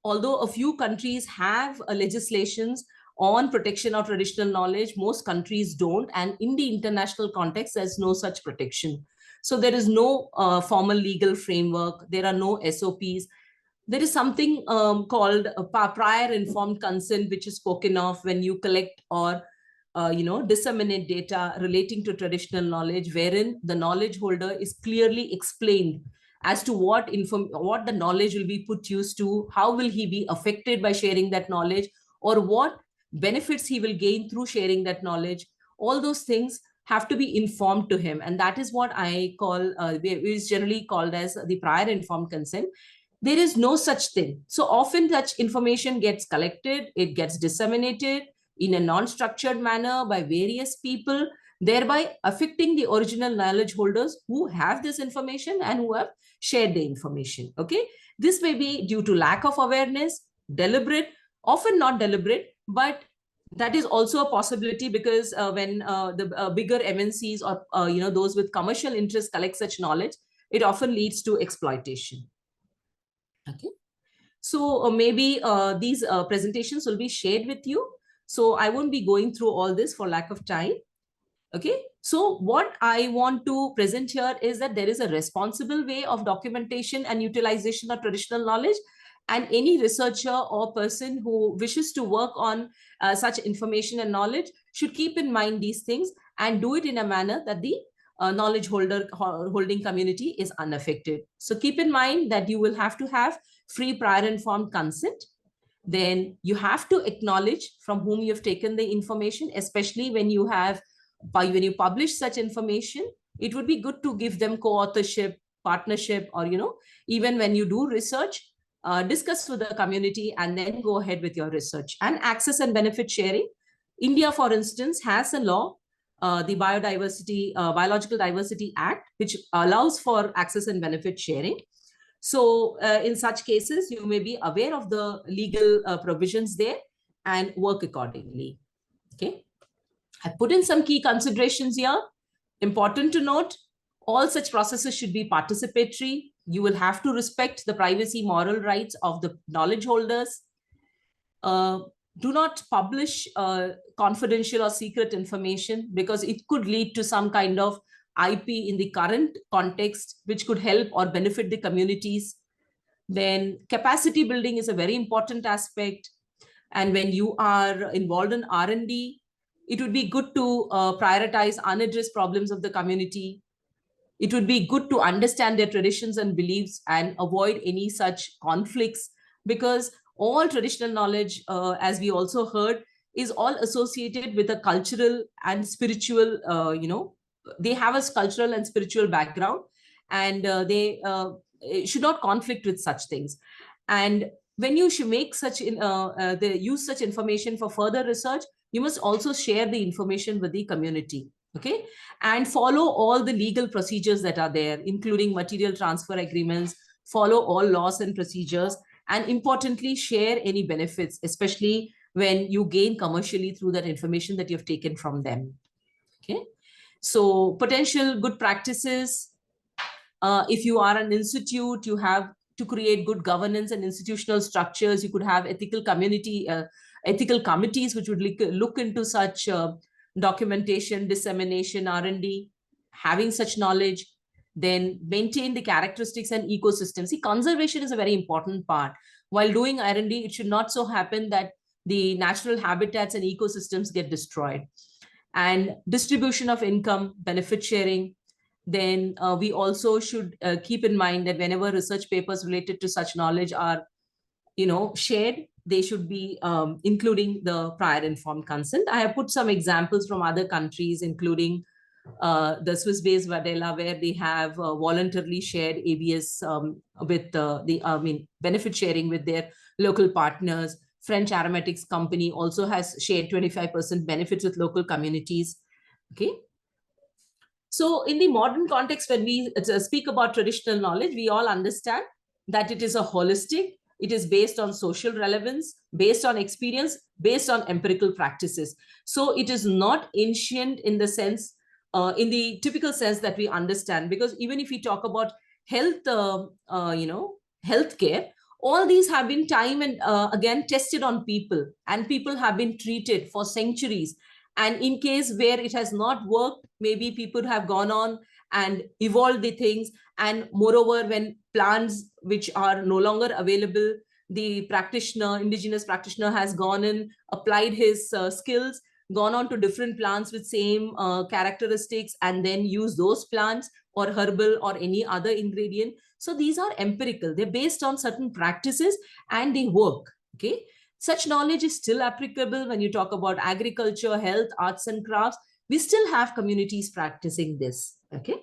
Although a few countries have legislations on protection of traditional knowledge. Most countries don't, and in the international context, there's no such protection. So there is no formal legal framework. There are no SOPs. There is something called prior informed consent, which is spoken of when you collect or disseminate data relating to traditional knowledge, wherein the knowledge holder is clearly explained as to what the knowledge will be put use to, how will he be affected by sharing that knowledge, or what benefits he will gain through sharing that knowledge. All those things have to be informed to him, and that is what I call is generally called as the prior informed consent. There is no such thing. So often such information gets collected, it gets disseminated in a non-structured manner by various people, thereby affecting the original knowledge holders who have this information and who have shared the information. Okay, this may be due to lack of awareness, deliberate, often not deliberate, but that is also a possibility, because when the bigger MNCs or those with commercial interests collect such knowledge, it often leads to exploitation. Okay, so maybe these presentations will be shared with you. So I won't be going through all this for lack of time. Okay, so what I want to present here is that there is a responsible way of documentation and utilization of traditional knowledge, and any researcher or person who wishes to work on such information and knowledge should keep in mind these things and do it in a manner that the knowledge holding community is unaffected. So keep in mind that you will have to have free prior informed consent. Then you have to acknowledge from whom you have taken the information, especially when you publish such information. It would be good to give them co-authorship, partnership, or even when you do research, discuss with the community and then go ahead with your research. And access and benefit sharing. India, for instance, has a law, the Biological Diversity Act, which allows for access and benefit sharing. So in such cases, you may be aware of the legal provisions there and work accordingly. Okay, I put in some key considerations here. Important to note, all such processes should be participatory. You will have to respect the privacy moral rights of the knowledge holders. Do not publish confidential or secret information, because it could lead to some kind of IP in the current context, which could help or benefit the communities. Then capacity building is a very important aspect. And when you are involved in R&D, it would be good to prioritize unaddressed problems of the community. It would be good to understand their traditions and beliefs and avoid any such conflicts, because all traditional knowledge, as we also heard, is all associated with a cultural and spiritual, they have a cultural and spiritual background, and they should not conflict with such things. And when you should make such use such information for further research, you must also share the information with the community. Okay, and follow all the legal procedures that are there, including material transfer agreements, follow all laws and procedures, and importantly, share any benefits, especially when you gain commercially through that information that you've taken from them. Okay, so potential good practices. If you are an institute, you have to create good governance and institutional structures. You could have ethical committees which would look into such documentation, dissemination, R&D, having such knowledge. Then maintain the characteristics and ecosystems. See, conservation is a very important part. While doing R&D, it should not so happen that the natural habitats and ecosystems get destroyed. And distribution of income, benefit sharing. Then we also should keep in mind that whenever research papers related to such knowledge are, shared, they should be including the prior informed consent. I have put some examples from other countries, including the Swiss-based Vadela, where they have voluntarily shared ABS with benefit sharing with their local partners. French aromatics company also has shared 25% benefits with local communities. Okay. So in the modern context, when we speak about traditional knowledge, we all understand that it is a holistic, it is based on social relevance, based on experience, based on empirical practices. So it is not ancient in the sense, in the typical sense that we understand, because even if we talk about health, healthcare, All these have been time and again tested on people, and people have been treated for centuries. And in case where it has not worked, maybe people have gone on and evolved the things. And moreover, when plants which are no longer available, the practitioner, indigenous practitioner, has gone and applied his skills, gone on to different plants with same characteristics, and then use those plants or herbal or any other ingredient. So these are empirical. They're based on certain practices and they work. Okay. Such knowledge is still applicable when you talk about agriculture, health, arts and crafts. We still have communities practicing this. Okay.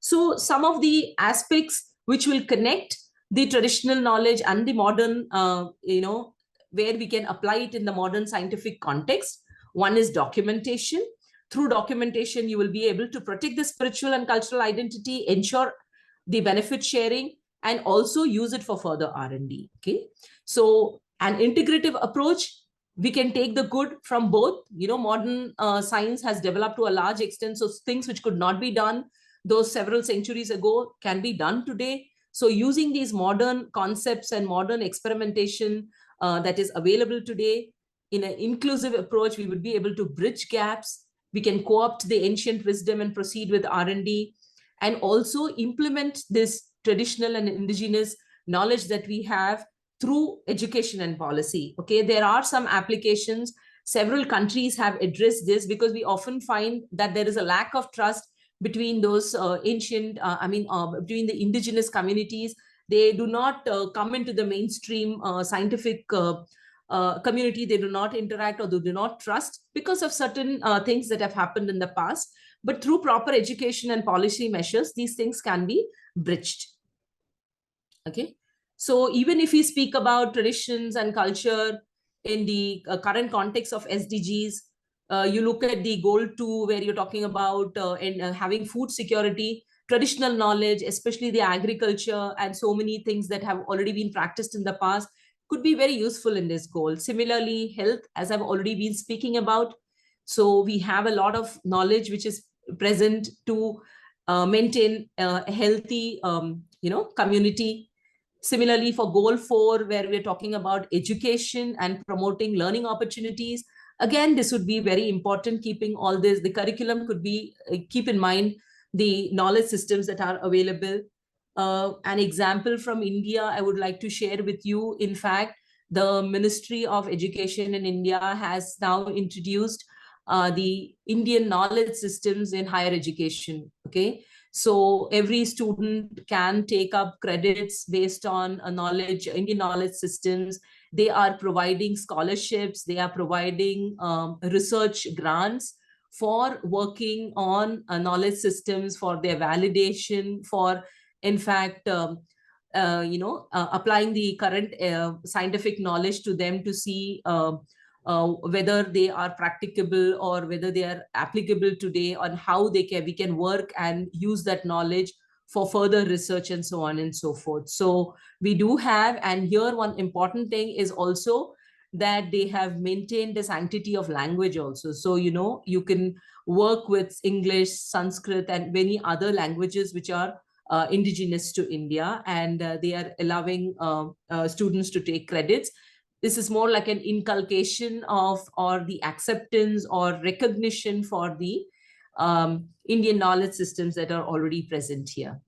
So some of the aspects which will connect the traditional knowledge and the modern, where we can apply it in the modern scientific context. One is documentation. Through documentation, you will be able to protect the spiritual and cultural identity, ensure the benefit sharing, and also use it for further R&D. Okay. So an integrative approach, we can take the good from both. Modern science has developed to a large extent. So things which could not be done those several centuries ago can be done today. So using these modern concepts and modern experimentation that is available today in an inclusive approach, we would be able to bridge gaps. We can co-opt the ancient wisdom and proceed with R&D, and also implement this traditional and indigenous knowledge that we have through education and policy. Okay, there are some applications. Several countries have addressed this, because we often find that there is a lack of trust between those between the indigenous communities. They do not come into the mainstream scientific community. They do not interact, or they do not trust because of certain things that have happened in the past. But through proper education and policy measures, these things can be bridged. Okay. So even if we speak about traditions and culture in the current context of SDGs, you look at the goal 2, where you're talking about having food security, traditional knowledge, especially the agriculture and so many things that have already been practiced in the past, could be very useful in this goal. Similarly, health, as I've already been speaking about. So we have a lot of knowledge which is present to maintain a healthy, community. Similarly, for goal 4, where we're talking about education and promoting learning opportunities, again, this would be very important. Keeping all this, the curriculum could be, keep in mind the knowledge systems that are available. An example from India I would like to share with you. In fact, the Ministry of Education in India has now introduced the Indian knowledge systems in higher education. Okay. So every student can take up credits based on a knowledge, Indian knowledge systems. They are providing scholarships. They are providing research grants for working on knowledge systems, for their validation, for, in fact, applying the current scientific knowledge to them to see whether they are practicable or whether they are applicable today, on how we can work and use that knowledge for further research and so on and so forth. So we do have, and here one important thing is also that they have maintained the sanctity of language also. So, you can work with English, Sanskrit, and many other languages which are indigenous to India, and they are allowing students to take credits. This is more like an inculcation of, or the acceptance or recognition for the Indian knowledge systems that are already present here.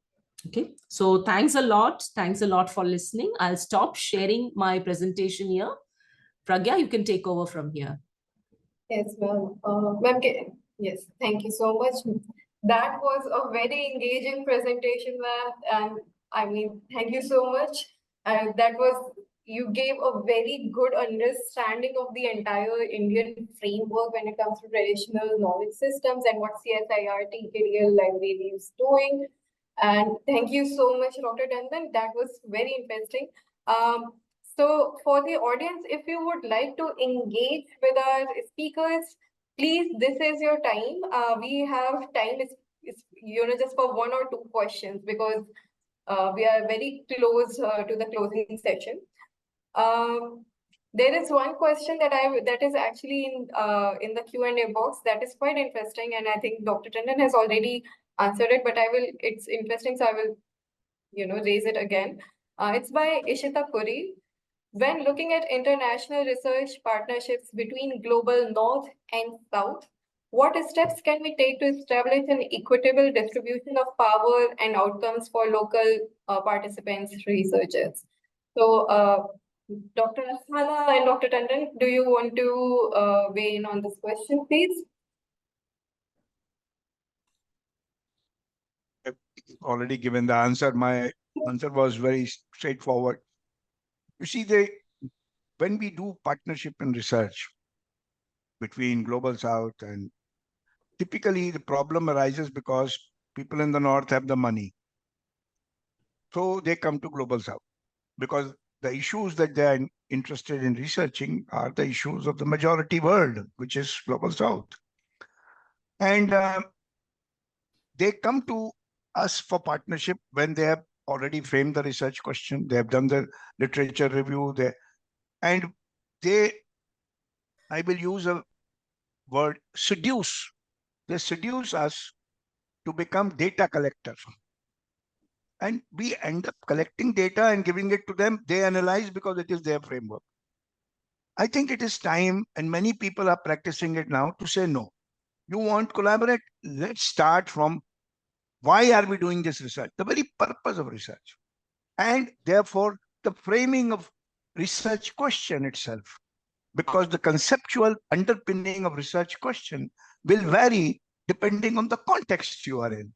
Okay, so thanks a lot. Thanks a lot for listening. I'll stop sharing my presentation here. Pragya, you can take over from here. Yes, ma'am. Yes, thank you so much. That was a very engaging presentation, ma'am. And I mean, thank you so much. You gave a very good understanding of the entire Indian framework when it comes to traditional knowledge systems and what CSIR, TKDL library is doing. And thank you so much, Dr. Tandon. That was very interesting. So for the audience, if you would like to engage with our speakers, please, this is your time. We have time, just for 1 or 2 questions, because we are very close to the closing session. There is one question that is actually in the Q&A box that is quite interesting, and I think Dr. Tandon has already answered it, but it's interesting, so I will raise it again. It's by Ishita Puri. When looking at international research partnerships between global North and South, what steps can we take to establish an equitable distribution of power and outcomes for local participants, researchers? So, Dr. Asthana and Dr. Tandon, do you want to weigh in on this question, please? I've already given the answer. My answer was very straightforward. You see, when we do partnership in research between Global South, and typically the problem arises because people in the North have the money. So they come to Global South because the issues that they are interested in researching are the issues of the majority world, which is Global South. And they come to us for partnership when they have already framed the research question, they have done the literature review, and I will use a word, seduce. They seduce us to become data collectors. And we end up collecting data and giving it to them. They analyze because it is their framework. I think it is time, and many people are practicing it now, to say no. You want to collaborate? Let's start from why are we doing this research? The very purpose of research. And therefore, the framing of research question itself. Because the conceptual underpinning of research question will vary depending on the context you are in.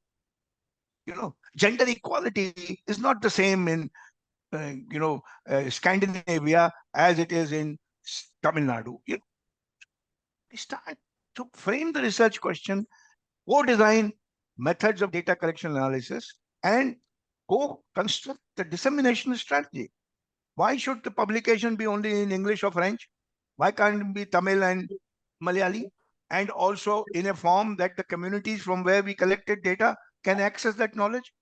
You know, gender equality is not the same in, Scandinavia as it is in Tamil Nadu. We start to frame the research question, co-design methods of data collection analysis, and co-construct the dissemination strategy. Why should the publication be only in English or French? Why can't it be Tamil and Malayali? And also in a form that the communities from where we collected data can access that knowledge?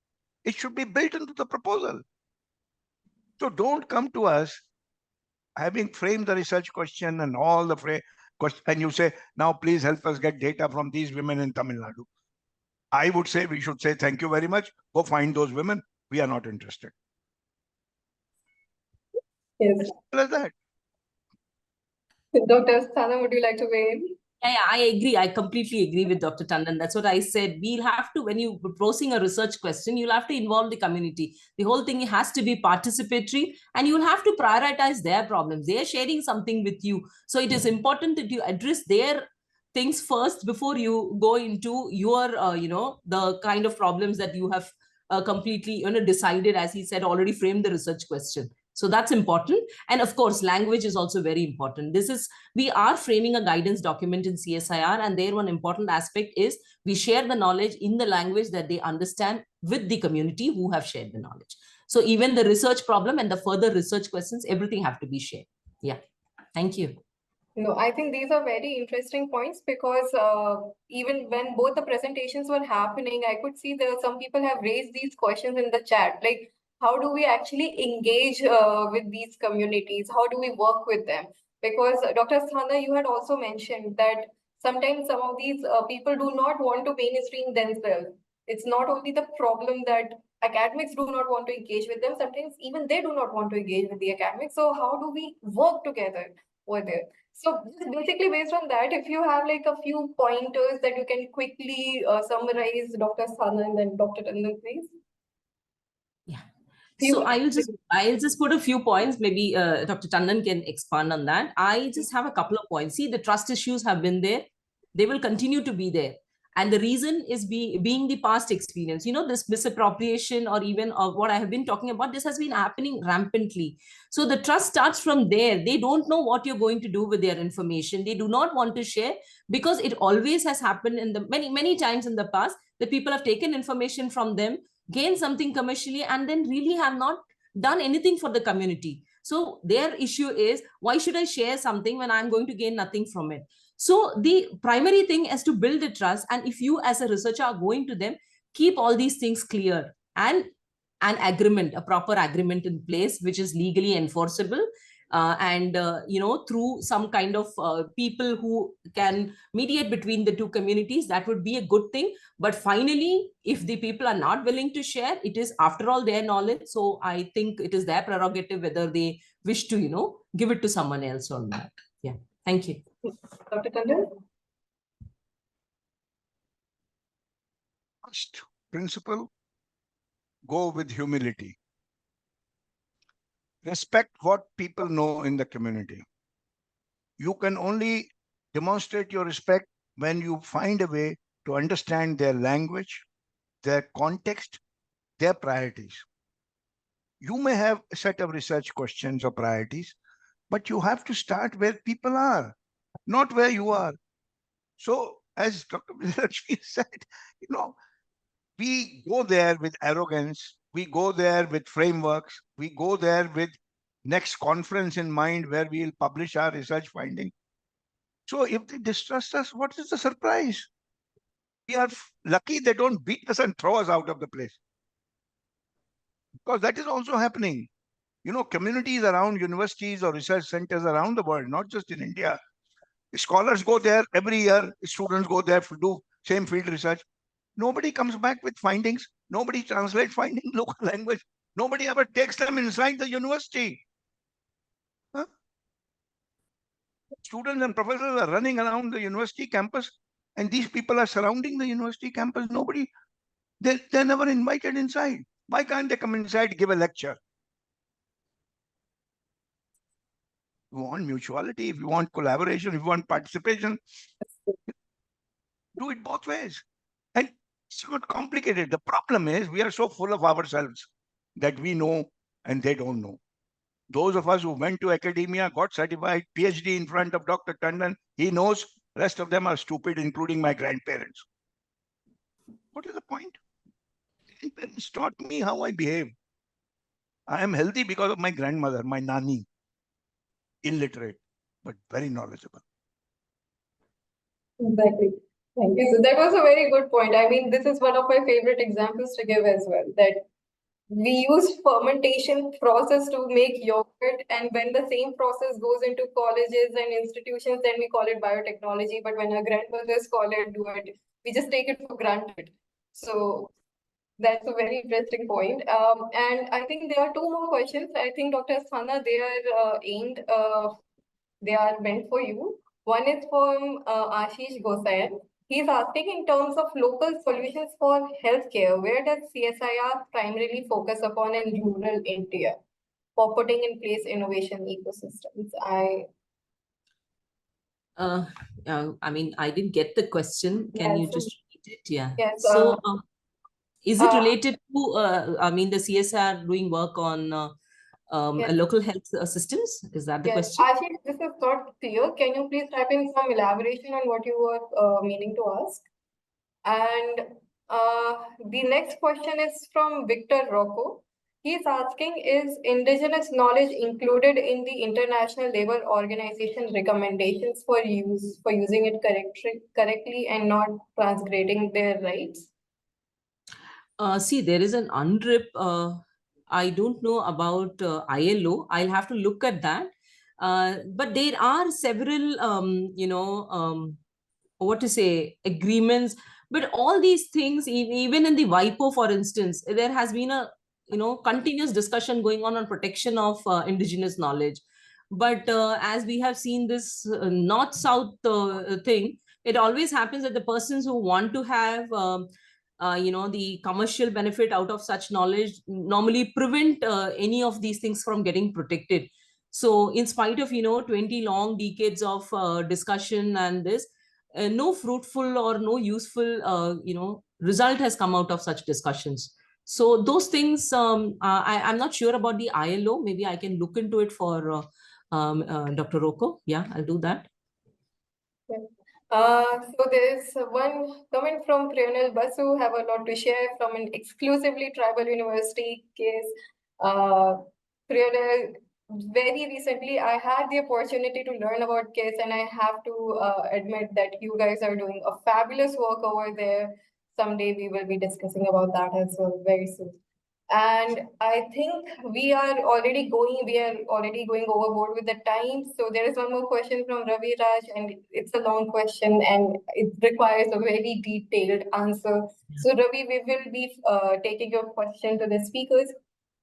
It should be built into the proposal. So don't come to us having framed the research question and all the question, and you say, now please help us get data from these women in Tamil Nadu. I would say we should say, thank you very much. Go find those women. We are not interested. Yes. Simple as that. Dr. Asthana, would you like to weigh in? I agree. I completely agree with Dr. Tandon. That's what I said. We'll have to, when you're proposing a research question, you'll have to involve the community. The whole thing has to be participatory, and you'll have to prioritize their problems. They are sharing something with you. So it is important that you address their things first before you go into your, the kind of problems that you have completely, decided, as he said, already framed the research question. So that's important. And of course, language is also very important. We are framing a guidance document in CSIR, and there one important aspect is we share the knowledge in the language that they understand with the community who have shared the knowledge. So even the research problem and the further research questions, everything have to be shared. Yeah. Thank you. No, I think these are very interesting points because even when both the presentations were happening, I could see that some people have raised these questions in the chat, like how do we actually engage with these communities? How do we work with them? Because Dr. Asthana, you had also mentioned that sometimes some of these people do not want to mainstream themselves. It's not only the problem that academics do not want to engage with them, sometimes even they do not want to engage with the academics. So how do we work together over there? So basically based on that, if you have like a few pointers that you can quickly summarize, Dr. Asthana and then Dr. Tandon, please. Yeah. So I'll just put a few points. Maybe Dr. Tandon can expand on that. I just have a couple of points. See, the trust issues have been there. They will continue to be there. And the reason is being the past experience. This misappropriation or even what I have been talking about, this has been happening rampantly. So the trust starts from there. They don't know what you're going to do with their information. They do not want to share because it always has happened in the many times in the past that people have taken information from them, gain something commercially, and then really have not done anything for the community. So their issue is, why should I share something when I'm going to gain nothing from it? So the primary thing is to build the trust. And if you as a researcher are going to them, keep all these things clear and an agreement, a proper agreement in place, which is legally enforceable. and through some kind of people who can mediate between the two communities, that would be a good thing. But finally, if the people are not willing to share, it is after all their knowledge. So I think it is their prerogative whether they wish to give it to someone else or not. Yeah, thank you. Dr. Tandon? First principle, go with humility. Respect what people know in the community. You can only demonstrate your respect when you find a way to understand their language, their context, their priorities. You may have a set of research questions or priorities, but you have to start where people are, not where you are. So, as Dr. Vijayalakshmi said, we go there with arrogance, we go there with frameworks, we go there with next conference in mind where we'll publish our research finding. So if they distrust us, what is the surprise? We are lucky they don't beat us and throw us out of the place. Because that is also happening. Communities around universities or research centers around the world, not just in India. Scholars go there every year, students go there to do same field research. Nobody comes back with findings. Nobody translates findings in local language. Nobody ever takes them inside the university. Huh? Students and professors are running around the university campus, and these people are surrounding the university campus. Nobody, they're never invited inside. Why can't they come inside, give a lecture? If you want mutuality, if you want collaboration, if you want participation, do it both ways. And it's not complicated. The problem is we are so full of ourselves that we know and they don't know. Those of us who went to academia, got certified, PhD in front of Dr. Tandon, he knows. Rest of them are stupid, including my grandparents. What is the point? Grandparents taught me how I behave. I am healthy because of my grandmother, my nani, illiterate, but very knowledgeable. Exactly. Thank you. So that was a very good point. I mean, this is one of my favorite examples to give as well, that we use fermentation process to make yogurt, and when the same process goes into colleges and institutions, then we call it biotechnology. But when our grandmothers call it, we just take it for granted. So that's a very interesting point. And I think there are two more questions. I think Dr. Asthana, they are meant for you. One is from Ashish Gosayan. He's asking, in terms of local solutions for healthcare, where does CSIR primarily focus upon in rural India for putting in place innovation ecosystems? I mean, I didn't get the question. Can you just repeat it? Yeah. Yes. So, is it related to, I mean, the CSR doing work on Yes. local health systems? Is that the Yes. question? Ashish, this is not clear. Can you please type in some elaboration on what you were meaning to ask? And the next question is from Victor Rocco. He's asking, is indigenous knowledge included in the International Labour Organization recommendations for using it correctly and not transgrading their rights? See, there is an UNDRIP. I don't know about ILO. I'll have to look at that. But there are several, what to say, agreements. But all these things, even in the WIPO, for instance, there has been a continuous discussion going on protection of indigenous knowledge. But as we have seen this north-south thing, it always happens that the persons who want to have the commercial benefit out of such knowledge normally prevent any of these things from getting protected. So in spite of 20 long decades of discussion and this, no fruitful or no useful result has come out of such discussions. So those things, I'm not sure about the ILO. Maybe I can look into it for Dr. Rocco. Yeah, I'll do that. So there's one comment from Priyonal Basu, have a lot to share from an exclusively tribal university case. Priyonal, very recently I had the opportunity to learn about KISS, and I have to admit that you guys are doing a fabulous work over there. Someday we will be discussing about that as well very soon. And I think we are already going overboard with the time. So there is one more question from Ravi Raj, and it's a long question and it requires a very detailed answer. So Ravi, we will be taking your question to the speakers.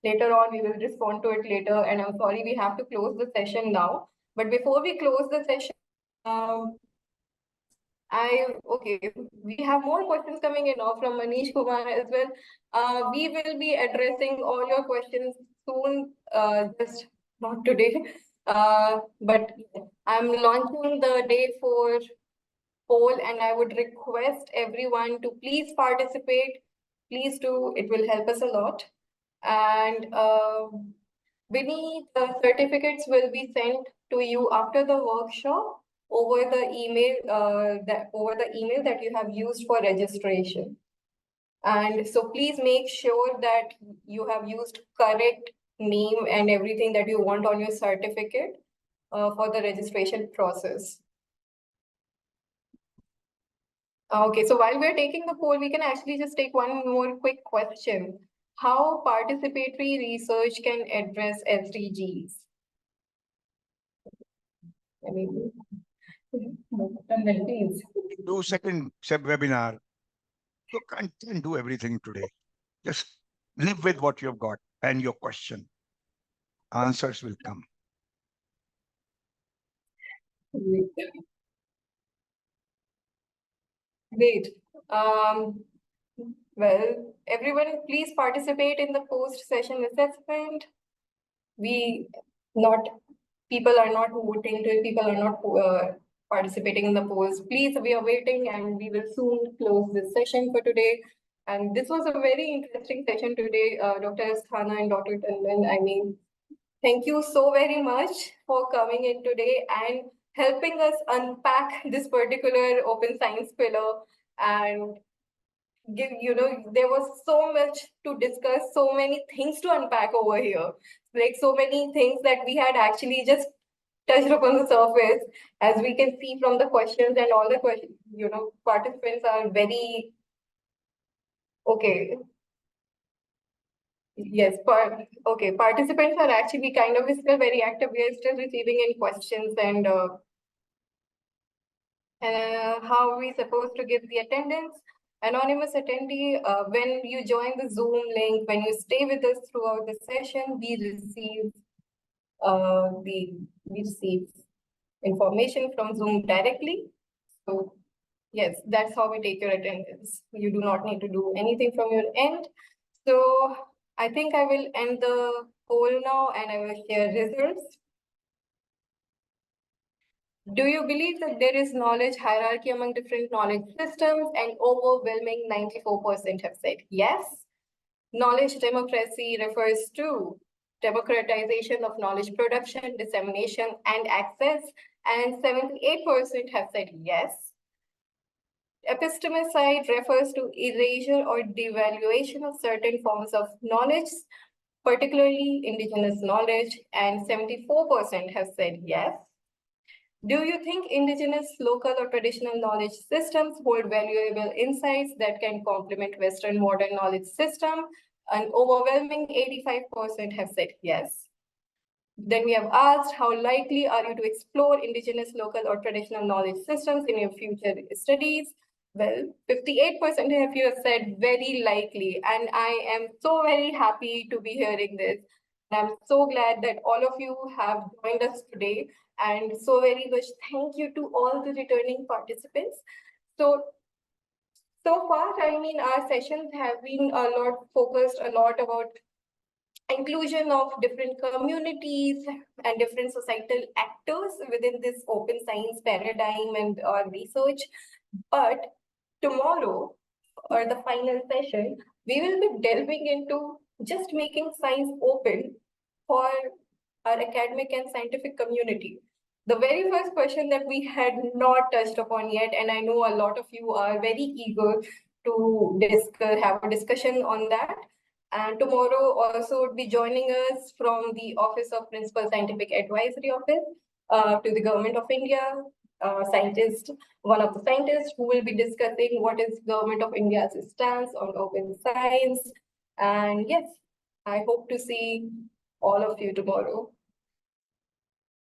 Later on, we will respond to it later. And I'm sorry, we have to close the session now. But before we close the session, we have more questions coming in now from Manish Kumar as well. We will be addressing all your questions soon, just not today. But I'm launching the day 4 poll, and I would request everyone to please participate. Please do, it will help us a lot. And Vinny, the certificates will be sent to you after the workshop over the email that you have used for registration. And so please make sure that you have used correct name and everything that you want on your certificate for the registration process. Okay, so while we're taking the poll, we can actually just take one more quick question. How participatory research can address SDGs? I mean, Do second webinar. You can't do everything today. Just live with what you've got and your question. Answers will come. Great. Well, everyone, please participate in the post-session assessment. People are not voting, people are not participating in the polls. Please, we are waiting and we will soon close this session for today. And this was a very interesting session today, Dr. Asthana and Dr. Tandon. I mean, thank you so very much for coming in today and helping us unpack this particular open science pillar and there was so much to discuss, so many things to unpack over here. Like so many things that we had actually just touched upon the surface, as we can see from the questions and all the questions, participants are very okay. Yes, participants are actually kind of still very active. We are still receiving any questions and how are we supposed to give the attendance? Anonymous attendee, when you join the Zoom link, when you stay with us throughout the session, we receive information from Zoom directly. So yes, that's how we take your attendance. You do not need to do anything from your end. So I think I will end the poll now and I will share results. Do you believe that there is knowledge hierarchy among different knowledge systems? And overwhelming 94% have said yes. Knowledge democracy refers to democratization of knowledge production, dissemination, and access. And 78% have said yes. Epistemicide refers to erasure or devaluation of certain forms of knowledge, particularly indigenous knowledge, and 74% have said yes. Do you think indigenous, local, or traditional knowledge systems hold valuable insights that can complement Western modern knowledge system? An overwhelming 85% have said yes. Then we have asked, how likely are you to explore indigenous, local, or traditional knowledge systems in your future studies? Well, 58% of you have said very likely, and I am so very happy to be hearing this. And I'm so glad that all of you have joined us today, and so very much thank you to all the returning participants. So far, I mean, our sessions have been focused a lot about inclusion of different communities and different societal actors within this open science paradigm and research. But tomorrow, or the final session, we will be delving into just making science open for our academic and scientific community. The very first question that we had not touched upon yet, and I know a lot of you are very eager to have a discussion on that. And tomorrow also would be joining us from the Office of Principal Scientific Advisory Office to the Government of India, one of the scientists who will be discussing what is Government of India's stance on open science. And yes, I hope to see all of you tomorrow.